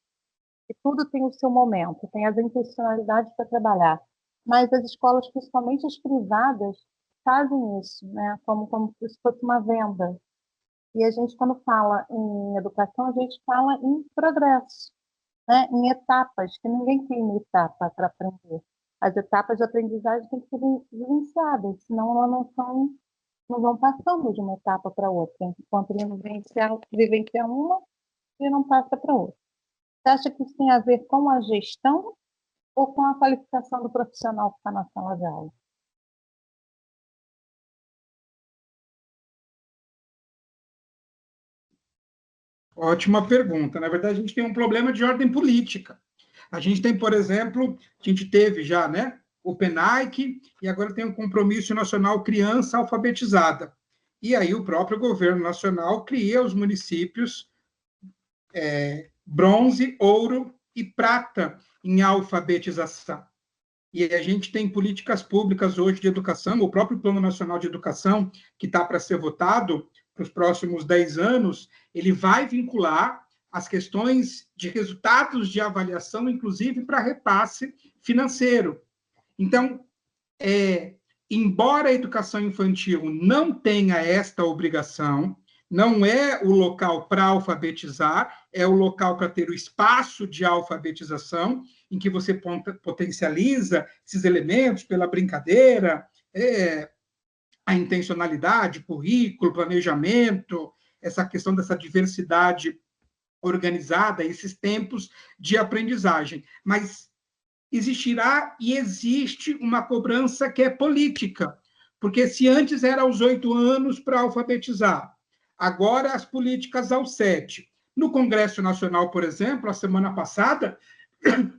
E tudo tem o seu momento, tem as intencionalidades para trabalhar. Mas as escolas, principalmente as privadas, fazem isso, né? Como se fosse uma venda. E a gente, quando fala em educação, a gente fala em progresso, né? Em etapas, que ninguém tem uma etapa para aprender. As etapas de aprendizagem têm que ser vivenciadas, senão elas não vão passando de uma etapa para outra. Enquanto ele não vivencia uma, ele não passa para outra. Você acha que isso tem a ver com a gestão ou com a qualificação do profissional que está na sala de aula? Ótima pergunta. Na verdade, a gente tem um problema de ordem política. A gente tem, por exemplo, a gente teve já, né, o PENAIC, e agora tem o Compromisso Nacional Criança Alfabetizada. E aí o próprio governo nacional cria os municípios bronze, ouro e prata em alfabetização. E a gente tem políticas públicas hoje de educação, o próprio Plano Nacional de Educação, que está para ser votado para os próximos 10 anos, ele vai vincular as questões de resultados de avaliação, inclusive para repasse financeiro. Então, embora a educação infantil não tenha esta obrigação, não é o local para alfabetizar, é o local para ter o espaço de alfabetização, em que você potencializa esses elementos pela brincadeira, a intencionalidade, currículo, planejamento, essa questão dessa diversidade organizada, esses tempos de aprendizagem. Mas existirá e existe uma cobrança que é política, porque se antes era aos 8 anos para alfabetizar, agora as políticas aos 7. No Congresso Nacional, por exemplo, a semana passada,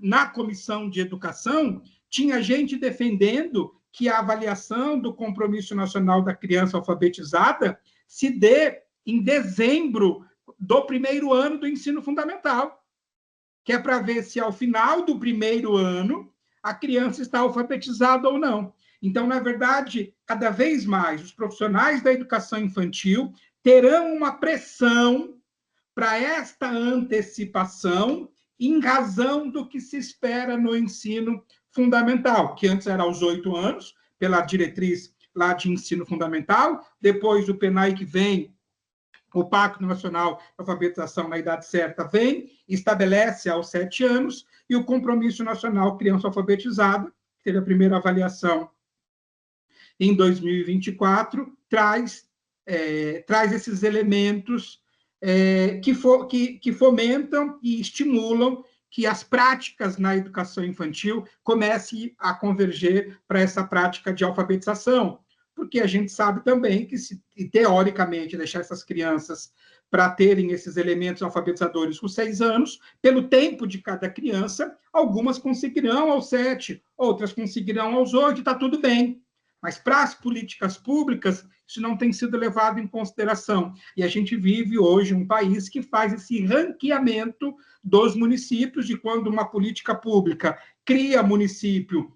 na Comissão de Educação, tinha gente defendendo que a avaliação do Compromisso Nacional da Criança Alfabetizada se dê em dezembro do primeiro ano do ensino fundamental, que é para ver se ao final do primeiro ano a criança está alfabetizada ou não. Então, na verdade, cada vez mais os profissionais da educação infantil terão uma pressão para esta antecipação em razão do que se espera no ensino fundamental, que antes era aos 8 anos, pela diretriz lá de ensino fundamental, depois o PENAI vem, o Pacto Nacional de Alfabetização na Idade Certa vem, estabelece aos 7 anos, e o Compromisso Nacional Criança Alfabetizada, que teve a primeira avaliação em 2024, traz esses elementos que fomentam e estimulam que as práticas na educação infantil comecem a converger para essa prática de alfabetização, porque a gente sabe também que, se teoricamente deixar essas crianças para terem esses elementos alfabetizadores com 6 anos, pelo tempo de cada criança, algumas conseguirão aos 7, outras conseguirão aos 8, está tudo bem. Mas para as políticas públicas, isso não tem sido levado em consideração. E a gente vive hoje um país que faz esse ranqueamento dos municípios, de quando uma política pública cria município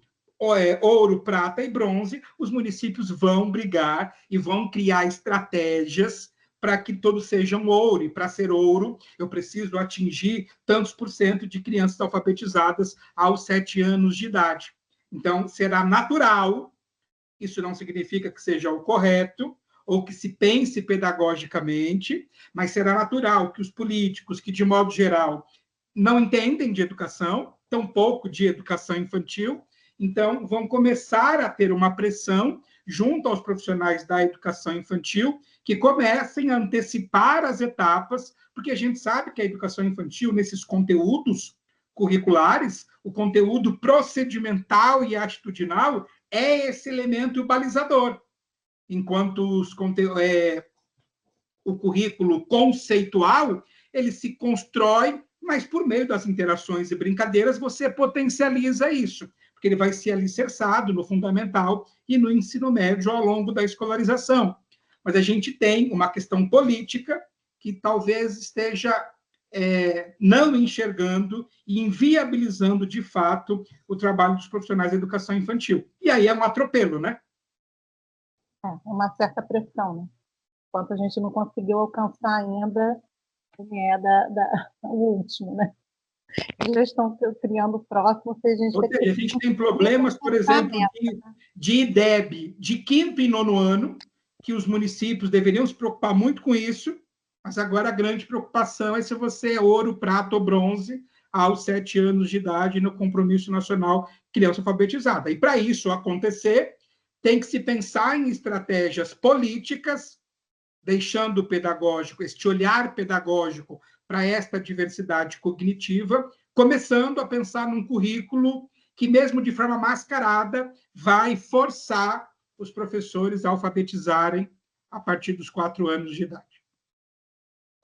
ouro, prata e bronze, os municípios vão brigar e vão criar estratégias para que todos sejam ouro. E para ser ouro, eu preciso atingir tantos por cento de crianças alfabetizadas aos 7 anos de idade. Então, será natural. Isso não significa que seja o correto ou que se pense pedagogicamente, mas será natural que os políticos, que de modo geral não entendem de educação, tampouco de educação infantil, então vão começar a ter uma pressão junto aos profissionais da educação infantil que comecem a antecipar as etapas, porque a gente sabe que a educação infantil, nesses conteúdos curriculares, o conteúdo procedimental e atitudinal é esse elemento balizador, enquanto o currículo conceitual, ele se constrói, mas por meio das interações e brincadeiras você potencializa isso, porque ele vai ser alicerçado no fundamental e no ensino médio ao longo da escolarização. Mas a gente tem uma questão política que talvez esteja não enxergando e inviabilizando, de fato, o trabalho dos profissionais da educação infantil. E aí é um atropelo, né? Uma certa pressão, né? Enquanto a gente não conseguiu alcançar ainda o último, né? Eles já estão criando o próximo. A gente tem problemas, por exemplo, de IDEB, de 5º e 9º ano, que os municípios deveriam se preocupar muito com isso, mas agora a grande preocupação é se você é ouro, prata ou bronze aos 7 anos de idade no Compromisso Nacional Criança Alfabetizada. E para isso acontecer, tem que se pensar em estratégias políticas, deixando o pedagógico, este olhar pedagógico para esta diversidade cognitiva, começando a pensar num currículo que, mesmo de forma mascarada, vai forçar os professores a alfabetizarem a partir dos 4 anos de idade.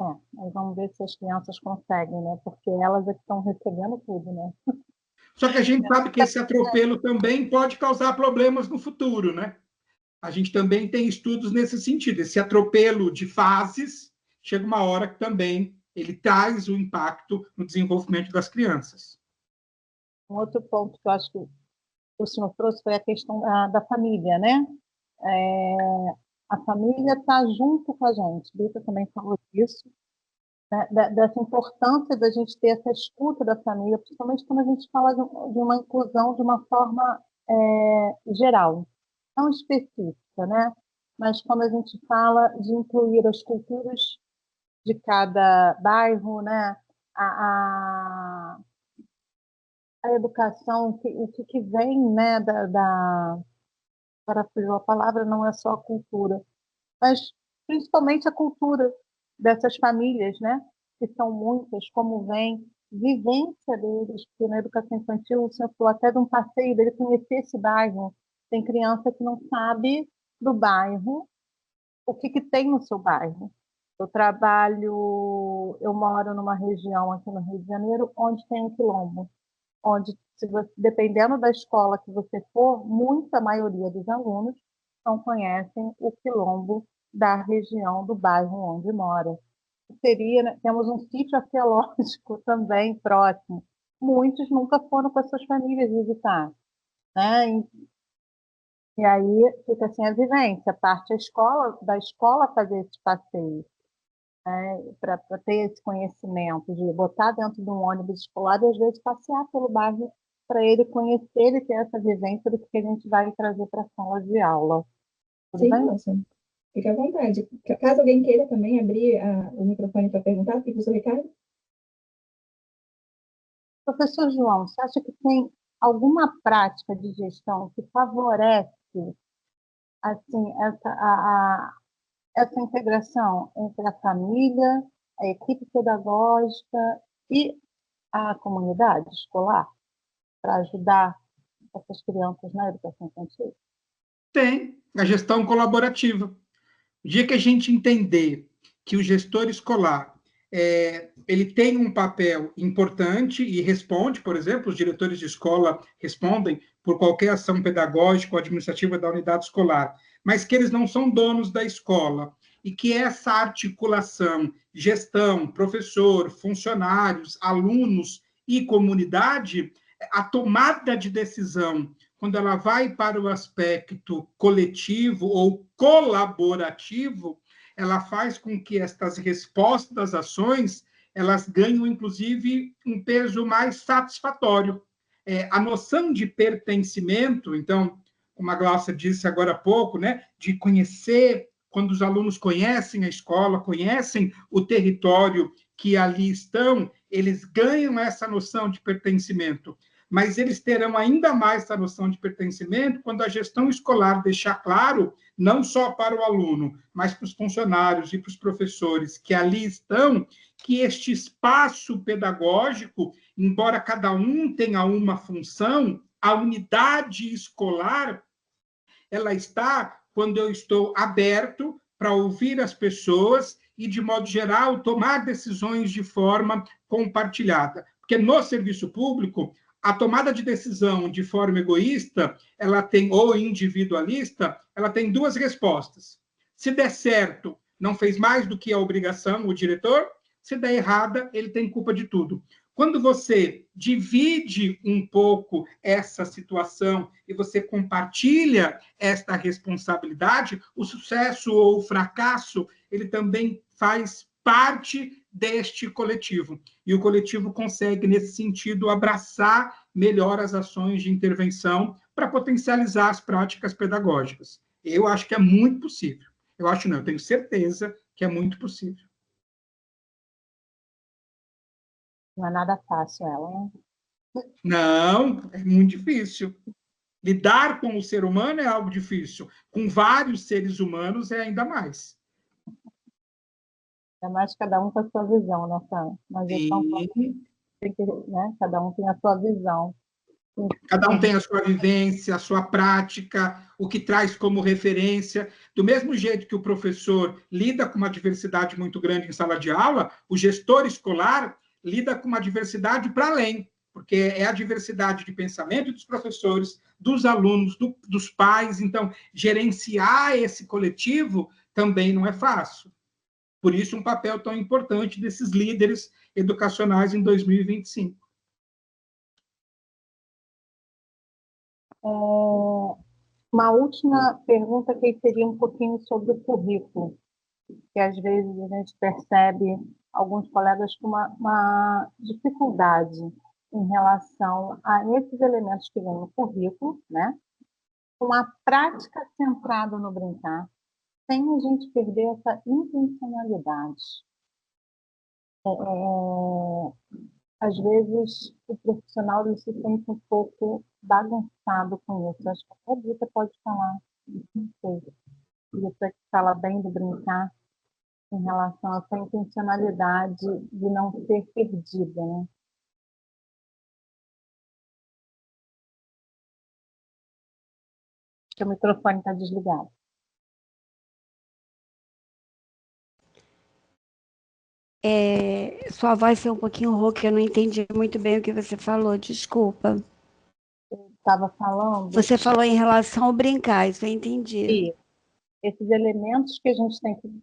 Aí vamos ver se as crianças conseguem, né? Porque elas é que estão recebendo tudo, né? Só que a gente sabe que esse atropelo também pode causar problemas no futuro, né? A gente também tem estudos nesse sentido. Esse atropelo de fases, chega uma hora que também ele traz o impacto no desenvolvimento das crianças. Um outro ponto que eu acho que o senhor trouxe foi a questão da família, né? A família está junto com a gente. Rita também falou disso, né? Dessa importância da gente ter essa escuta da família, principalmente quando a gente fala de uma inclusão de uma forma geral, não específica, né? Mas quando a gente fala de incluir as culturas de cada bairro, né? A educação, o que vem, né? Para a palavra não é só a cultura, mas principalmente a cultura dessas famílias, né? Que são muitas, como vem, vivência deles, porque na educação infantil, o senhor falou até de um passeio dele conhecer esse bairro. Tem criança que não sabe do bairro, o que tem no seu bairro. Eu moro numa região aqui no Rio de Janeiro, onde tem um quilombo, onde, dependendo da escola que você for, muita maioria dos alunos não conhecem o quilombo da região do bairro onde mora. Né, temos um sítio arqueológico também próximo. Muitos nunca foram com as suas famílias visitar, né? E aí fica assim a vivência, parte da escola fazer esse passeio. para ter esse conhecimento, de botar dentro de um ônibus escolar e, às vezes, passear pelo bairro para ele conhecer e ter essa vivência do que a gente vai trazer para a sala de aula. Tudo Sim, bem? moça. Fique à vontade. Caso alguém queira também abrir o microfone para perguntar, professor Ricardo? Professor João, você acha que tem alguma prática de gestão que favorece assim, essa integração entre a família, a equipe pedagógica e a comunidade escolar para ajudar essas crianças na educação infantil? Tem a gestão colaborativa. O dia que a gente entender que o gestor escolar ele tem um papel importante e responde, por exemplo, os diretores de escola respondem por qualquer ação pedagógica ou administrativa da unidade escolar, mas que eles não são donos da escola e que essa articulação, gestão, professor, funcionários, alunos e comunidade, a tomada de decisão, quando ela vai para o aspecto coletivo ou colaborativo, ela faz com que estas respostas das ações elas ganham, inclusive, um peso mais satisfatório. A noção de pertencimento, então, como a Glaucia disse agora há pouco, né, de conhecer, quando os alunos conhecem a escola, conhecem o território que ali estão, eles ganham essa noção de pertencimento. Mas eles terão ainda mais essa noção de pertencimento quando a gestão escolar deixar claro, não só para o aluno, mas para os funcionários e para os professores que ali estão, que este espaço pedagógico, embora cada um tenha uma função, a unidade escolar, ela está quando eu estou aberto para ouvir as pessoas e, de modo geral, tomar decisões de forma compartilhada. Porque no serviço público, a tomada de decisão de forma egoísta, ela tem, ou individualista, ela tem duas respostas. Se der certo, não fez mais do que a obrigação, o diretor. Se der errada, ele tem culpa de tudo. Quando você divide um pouco essa situação e você compartilha esta responsabilidade, o sucesso ou o fracasso, ele também faz parte deste coletivo. E o coletivo consegue, nesse sentido, abraçar melhor as ações de intervenção para potencializar as práticas pedagógicas. Eu acho que é muito possível. Eu acho não, eu tenho certeza que é muito possível. Não é nada fácil ela, né? Não, é muito difícil. Lidar com o ser humano é algo difícil. Com vários seres humanos é ainda mais. É mais cada um com a sua visão na gestão, tem que, né? Cada um tem a sua visão. Cada um tem a sua vivência, a sua prática, o que traz como referência. Do mesmo jeito que o professor lida com uma diversidade muito grande em sala de aula, o gestor escolar lida com uma diversidade para além, porque é a diversidade de pensamento dos professores, dos alunos, dos pais. Então, gerenciar esse coletivo também não é fácil. Por isso, um papel tão importante desses líderes educacionais em 2025. Uma última pergunta que seria um pouquinho sobre o currículo, que às vezes a gente percebe alguns colegas com uma dificuldade em relação a esses elementos que vêm no currículo, né? Com a prática centrada no brincar, sem a gente perder essa intencionalidade. Às vezes, o profissional ele se sente um pouco bagunçado com isso. Acho que até a Rita pode falar, não sei. Rita que fala bem do brincar em relação a essa intencionalidade de não ser perdida, né? Acho que o microfone está desligado. Sua voz foi um pouquinho rouca, eu não entendi muito bem o que você falou, desculpa. Estava falando... Você falou em relação ao brincar, isso eu entendi. E esses elementos que a gente tem que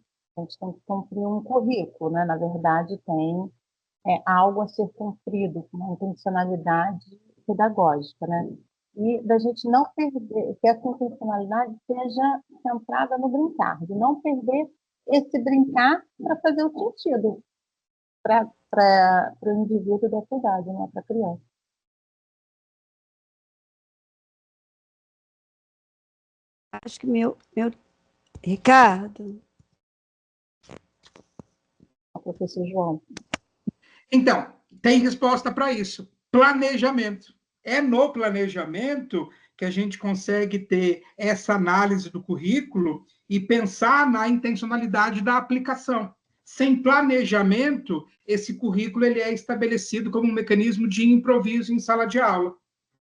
cumprir um currículo, né? Na verdade, tem algo a ser cumprido, com uma intencionalidade pedagógica, né? E da gente não perder, que essa intencionalidade seja centrada no brincar, de não perder esse brincar para fazer o sentido para o indivíduo dessa idade, né, para a criança. Acho que Ricardo. Professor João. Então, tem resposta para isso. Planejamento. É no planejamento que a gente consegue ter essa análise do currículo e pensar na intencionalidade da aplicação. Sem planejamento, esse currículo ele é estabelecido como um mecanismo de improviso em sala de aula.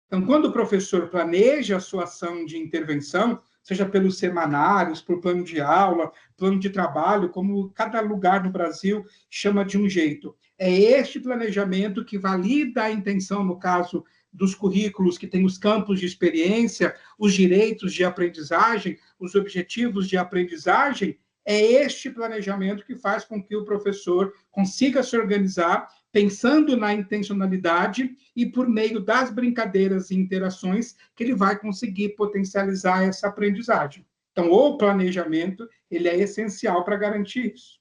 Então, quando o professor planeja a sua ação de intervenção, seja pelos semanários, por plano de aula, plano de trabalho, como cada lugar no Brasil chama de um jeito, é este planejamento que valida a intenção, no caso dos currículos que têm os campos de experiência, os direitos de aprendizagem, os objetivos de aprendizagem, é este planejamento que faz com que o professor consiga se organizar pensando na intencionalidade e por meio das brincadeiras e interações que ele vai conseguir potencializar essa aprendizagem. Então, o planejamento ele é essencial para garantir isso.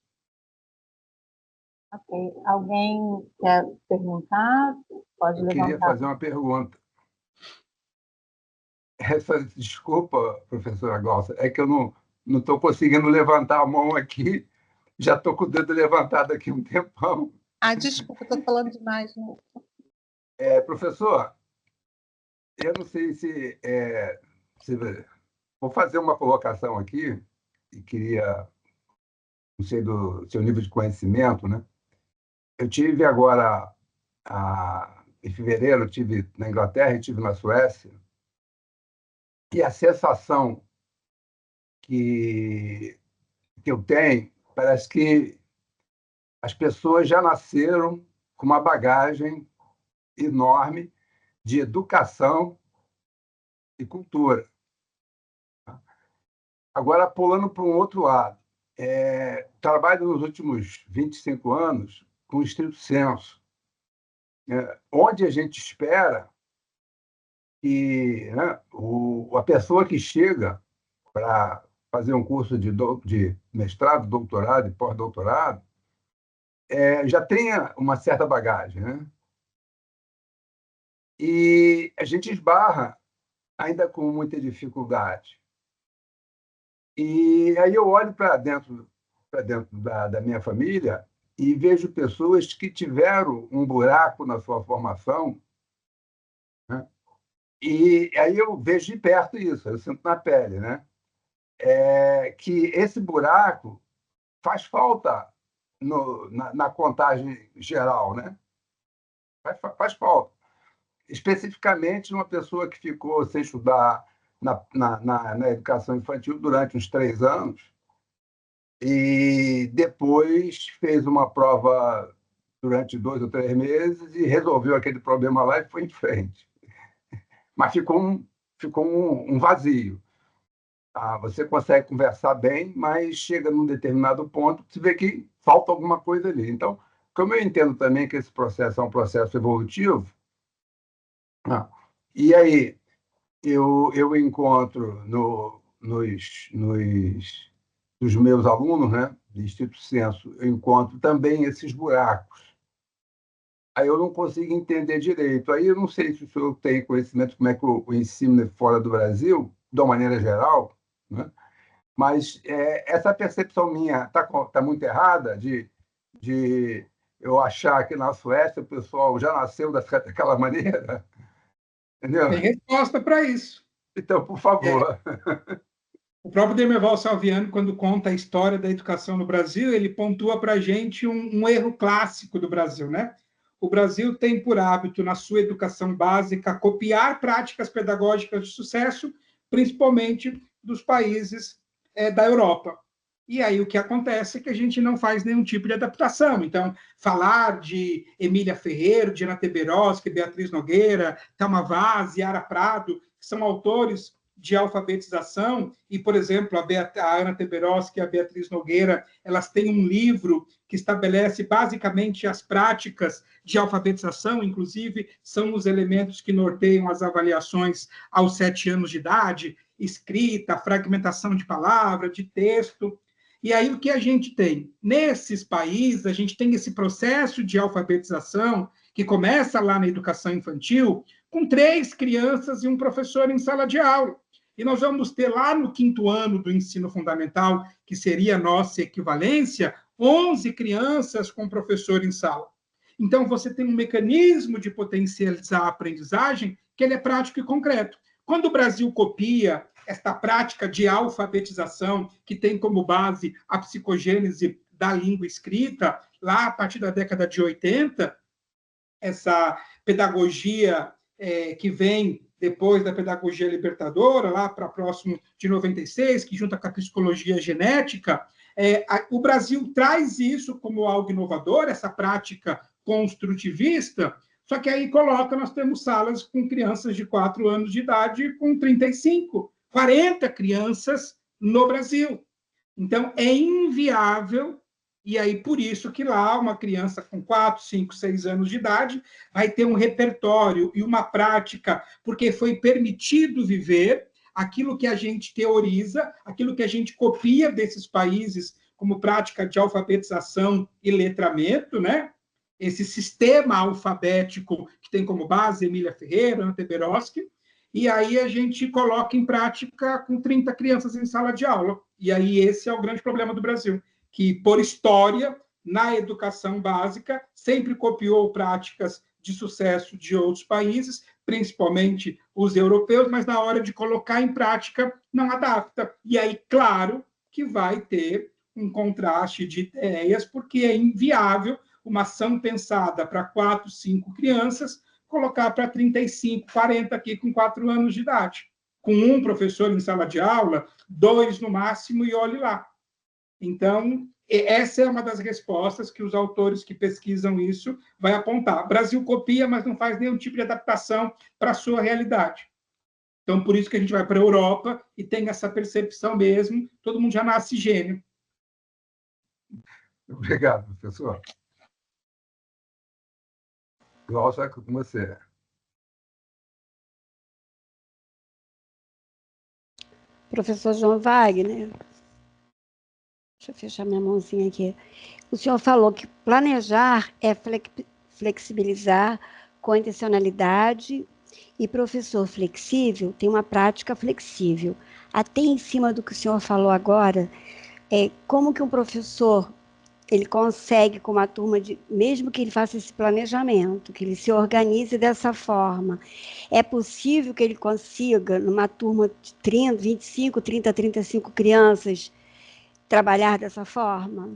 Ok. Alguém quer perguntar? Pode levantar. Eu queria fazer uma pergunta. Desculpa, professora Glaucia, é que eu não estou conseguindo levantar a mão aqui. Já estou com o dedo levantado aqui um tempão. Desculpa, estou falando demais. Né? Professor, eu não sei se vou fazer uma colocação aqui e queria, não sei do seu nível de conhecimento, né? Eu tive agora, em fevereiro, eu tive na Inglaterra e tive na Suécia, e a sensação que eu tenho, parece que as pessoas já nasceram com uma bagagem enorme de educação e cultura. Agora, pulando para um outro lado, trabalho nos últimos 25 anos com estrito senso, onde a gente espera que a pessoa que chega para fazer um curso de mestrado, doutorado e pós-doutorado já tenha uma certa bagagem, né? E a gente esbarra ainda com muita dificuldade. E aí eu olho para dentro da minha família e vejo pessoas que tiveram um buraco na sua formação, né? E aí eu vejo de perto isso, eu sinto na pele, né? Que esse buraco faz falta na contagem geral, né? Faz falta. Especificamente uma pessoa que ficou sem estudar na educação infantil durante uns 3 anos e depois fez uma prova durante 2 ou 3 meses e resolveu aquele problema lá e foi em frente. Mas ficou um vazio. Você consegue conversar bem, mas chega num determinado ponto, você vê que falta alguma coisa ali. Então, como eu entendo também que esse processo é um processo evolutivo, e aí eu encontro nos meus alunos, né, de estrito senso, eu encontro também esses buracos. Aí eu não consigo entender direito. Aí eu não sei se o senhor tem conhecimento de como é que o ensino é fora do Brasil, de uma maneira geral, né? Mas essa percepção minha tá muito errada de eu achar que na Suécia o pessoal já nasceu daquela maneira. Entendeu? Tem resposta para isso. Então, por favor. O próprio Demerval Salviano, quando conta a história da educação no Brasil, ele pontua para a gente um erro clássico do Brasil, né? O Brasil tem por hábito, na sua educação básica, copiar práticas pedagógicas de sucesso, principalmente dos países da Europa. E aí o que acontece é que a gente não faz nenhum tipo de adaptação. Então, falar de Emília Ferreiro, Diana Teberoski, Beatriz Nogueira, Thelma Vaz, Yara Prado, que são autores de alfabetização, e, por exemplo, a Ana Teberoski e a Beatriz Nogueira, elas têm um livro que estabelece basicamente as práticas de alfabetização, inclusive são os elementos que norteiam as avaliações aos 7 anos de idade, escrita, fragmentação de palavra, de texto. E aí, o que a gente tem? Nesses países, a gente tem esse processo de alfabetização que começa lá na educação infantil, com 3 crianças e um professor em sala de aula. E nós vamos ter lá no 5º ano do ensino fundamental, que seria a nossa equivalência, 11 crianças com professor em sala. Então, você tem um mecanismo de potencializar a aprendizagem que ele é prático e concreto. Quando o Brasil copia esta prática de alfabetização, que tem como base a psicogênese da língua escrita, lá a partir da década de 80, essa pedagogia que vem depois da pedagogia libertadora, lá para próximo de 96, que junta com a psicologia genética, o Brasil traz isso como algo inovador, essa prática construtivista, só que aí coloca, nós temos salas com crianças de 4 anos de idade com 35, 40 crianças no Brasil. Então, é inviável, e aí por isso que lá uma criança com 4, 5, 6 anos de idade vai ter um repertório e uma prática, porque foi permitido viver aquilo que a gente teoriza, aquilo que a gente copia desses países como prática de alfabetização e letramento, né? Esse sistema alfabético que tem como base Emília Ferreira, Ante Beroski, e aí a gente coloca em prática com 30 crianças em sala de aula. E aí esse é o grande problema do Brasil, que, por história, na educação básica, sempre copiou práticas de sucesso de outros países, principalmente os europeus, mas na hora de colocar em prática, não adapta. E aí, claro, que vai ter um contraste de ideias, porque é inviável uma ação pensada para 4, 5 crianças, colocar para 35, 40 aqui com 4 anos de idade. Com um professor em sala de aula, 2 no máximo, e olhe lá. Então, essa é uma das respostas que os autores que pesquisam isso vai apontar. O Brasil copia, mas não faz nenhum tipo de adaptação para a sua realidade. Então, por isso que a gente vai para a Europa e tem essa percepção mesmo, todo mundo já nasce gênio. Obrigado, professor. Glaucia, com você. Professor João Wagner, deixa eu fechar minha mãozinha aqui. O senhor falou que planejar é flexibilizar com intencionalidade, e professor flexível tem uma prática flexível. Até em cima do que o senhor falou agora, como que um professor ele consegue, com uma turma, mesmo que ele faça esse planejamento, que ele se organize dessa forma, é possível que ele consiga, numa turma de 30, 25, 30, 35 crianças, trabalhar dessa forma?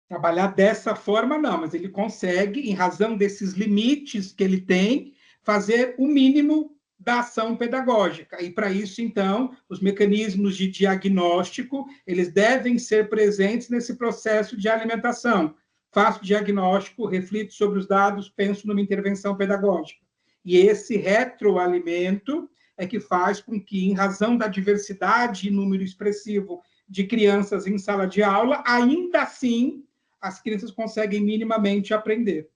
Trabalhar dessa forma, não, mas ele consegue, em razão desses limites que ele tem, fazer o mínimo da ação pedagógica. E, para isso, então, os mecanismos de diagnóstico, eles devem ser presentes nesse processo de alimentação. Faço o diagnóstico, reflito sobre os dados, penso numa intervenção pedagógica. E esse retroalimento é que faz com que, em razão da diversidade e número expressivo de crianças em sala de aula, ainda assim, as crianças conseguem minimamente aprender.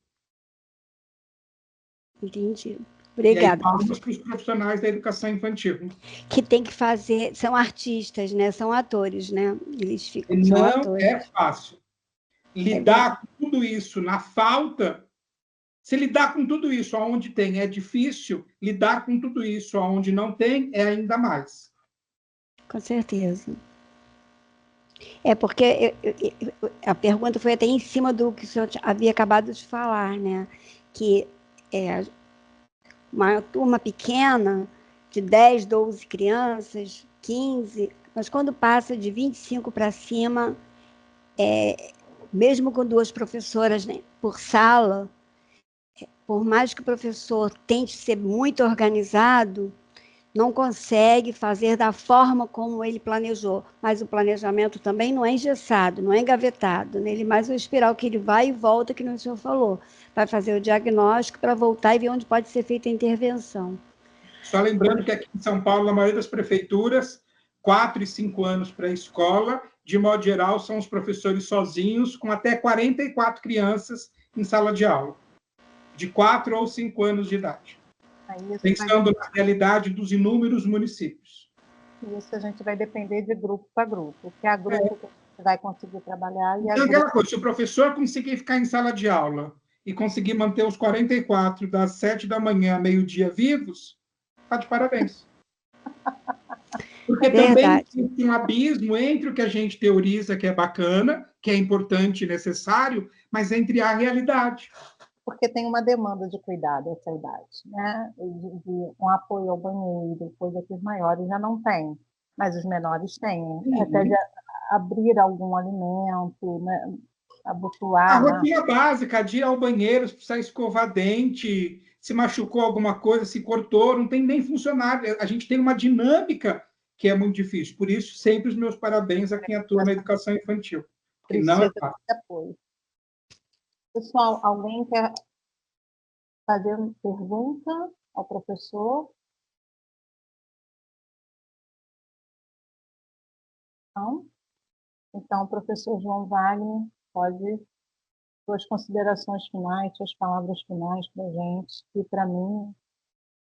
Entendi. Obrigada. E aí, vamos para os profissionais da educação infantil. Que tem que fazer, são artistas, né? São atores, né? Eles ficam Não atores. é fácil. Lidar com tudo isso na falta, se lidar com tudo isso onde tem é difícil, lidar com tudo isso onde não tem é ainda mais. Com certeza. Porque a pergunta foi até em cima do que o senhor havia acabado de falar, né? Que uma turma pequena, de 10, 12 crianças, 15, mas quando passa de 25 para cima, mesmo com 2 professoras, né, por sala, por mais que o professor tente ser muito organizado, não consegue fazer da forma como ele planejou. Mas o planejamento também não é engessado, não é engavetado, né? Ele mais uma espiral que ele vai e volta, que o senhor falou. Vai fazer o diagnóstico para voltar e ver onde pode ser feita a intervenção. Só lembrando que aqui em São Paulo, na maioria das prefeituras, 4 e 5 anos para a escola, de modo geral, são os professores sozinhos, com até 44 crianças em sala de aula, de 4 ou 5 anos de idade. Pensando na realidade dos inúmeros municípios. Isso a gente vai depender de grupo para grupo. Que há grupo vai conseguir trabalhar. Então, aquela coisa, se o professor conseguir ficar em sala de aula e conseguir manter os 44 das 7 da manhã a meio-dia vivos, está de parabéns. Porque também existe um abismo entre o que a gente teoriza, que é bacana, que é importante e necessário, mas entre a realidade. Porque tem uma demanda de cuidado essa idade, né? De um apoio ao banheiro, coisa que os maiores já não têm, mas os menores têm. Até de abrir algum alimento, né? Abotoar. A rotina básica, de ir ao banheiro, se precisar escovar dente, se machucou alguma coisa, se cortou, não tem nem funcionário. A gente tem uma dinâmica que é muito difícil. Por isso, sempre os meus parabéns a quem atua na educação infantil. Que não é fácil. Apoio. Pessoal, alguém quer fazer uma pergunta ao professor? Não? Então, o professor João Wagner pode suas considerações finais, suas palavras finais para a gente, que para mim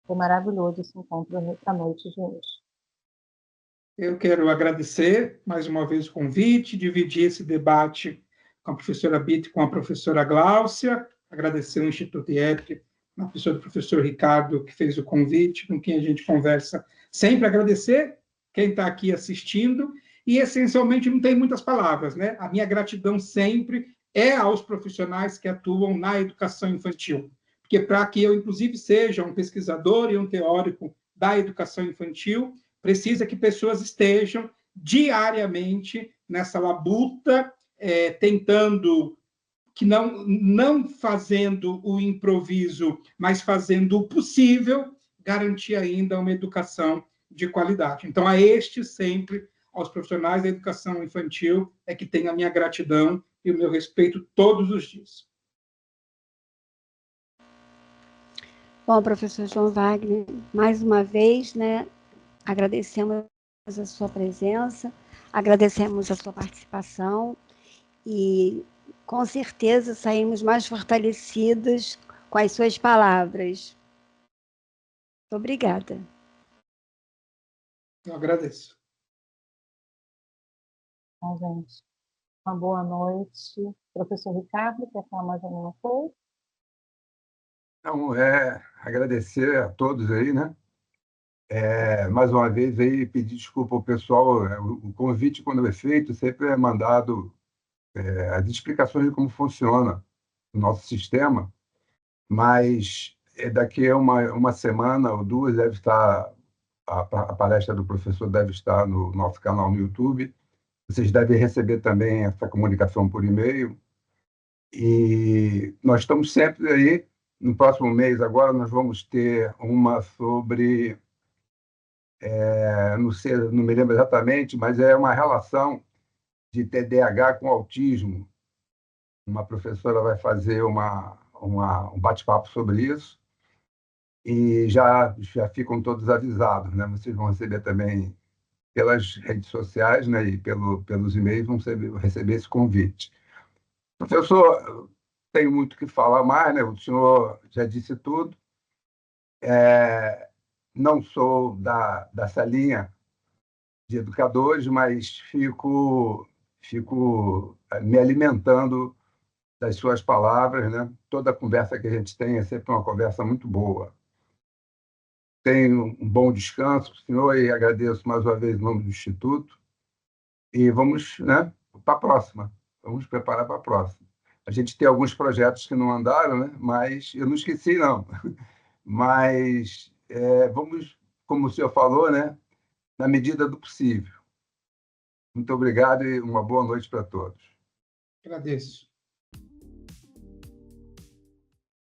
foi maravilhoso esse encontro à noite de hoje. Eu quero agradecer mais uma vez o convite, dividir esse debate com a professora Bith e com a professora Gláucia, agradecer o Instituto IEP, na pessoa do professor Ricardo, que fez o convite, com quem a gente conversa sempre, agradecer quem está aqui assistindo, e essencialmente não tem muitas palavras, né? A minha gratidão sempre é aos profissionais que atuam na educação infantil, porque para que eu, inclusive, seja um pesquisador e um teórico da educação infantil, precisa que pessoas estejam diariamente nessa labuta, tentando, que não fazendo o improviso, mas fazendo o possível, garantir ainda uma educação de qualidade. Então, a estes sempre, aos profissionais da educação infantil, é que tenho a minha gratidão e o meu respeito todos os dias. Bom, professor João Wagner, mais uma vez, né, agradecemos a sua presença, agradecemos a sua participação e, com certeza, saímos mais fortalecidos com as suas palavras. Muito obrigada. Eu agradeço. Bom, gente, uma boa noite. Professor Ricardo, quer falar mais alguma coisa? Então, agradecer a todos aí, né? Mais uma vez, aí, pedir desculpa ao pessoal. O convite, quando é feito, sempre é mandado as explicações de como funciona o nosso sistema, mas daqui a uma semana ou duas deve estar, a palestra do professor deve estar no nosso canal no YouTube. Vocês devem receber também essa comunicação por e-mail. E nós estamos sempre aí. No próximo mês, agora, nós vamos ter uma sobre... não sei, não me lembro exatamente, mas é uma relação de TDAH com autismo. Uma professora vai fazer um bate-papo sobre isso. E já ficam todos avisados, né? Vocês vão receber também pelas redes sociais, né? E pelos e-mails vão receber esse convite. Professor, tenho muito o que falar mais, né? O senhor já disse tudo. Não sou dessa linha de educadores, mas fico me alimentando das suas palavras, né? Toda conversa que a gente tem é sempre uma conversa muito boa. Tenha um bom descanso, senhor, e agradeço mais uma vez em nome do Instituto. E vamos, né, para a próxima. Vamos preparar para a próxima. A gente tem alguns projetos que não andaram, né? Mas eu não esqueci, não. Mas vamos, como o senhor falou, né, na medida do possível. Muito obrigado e uma boa noite para todos. Agradeço.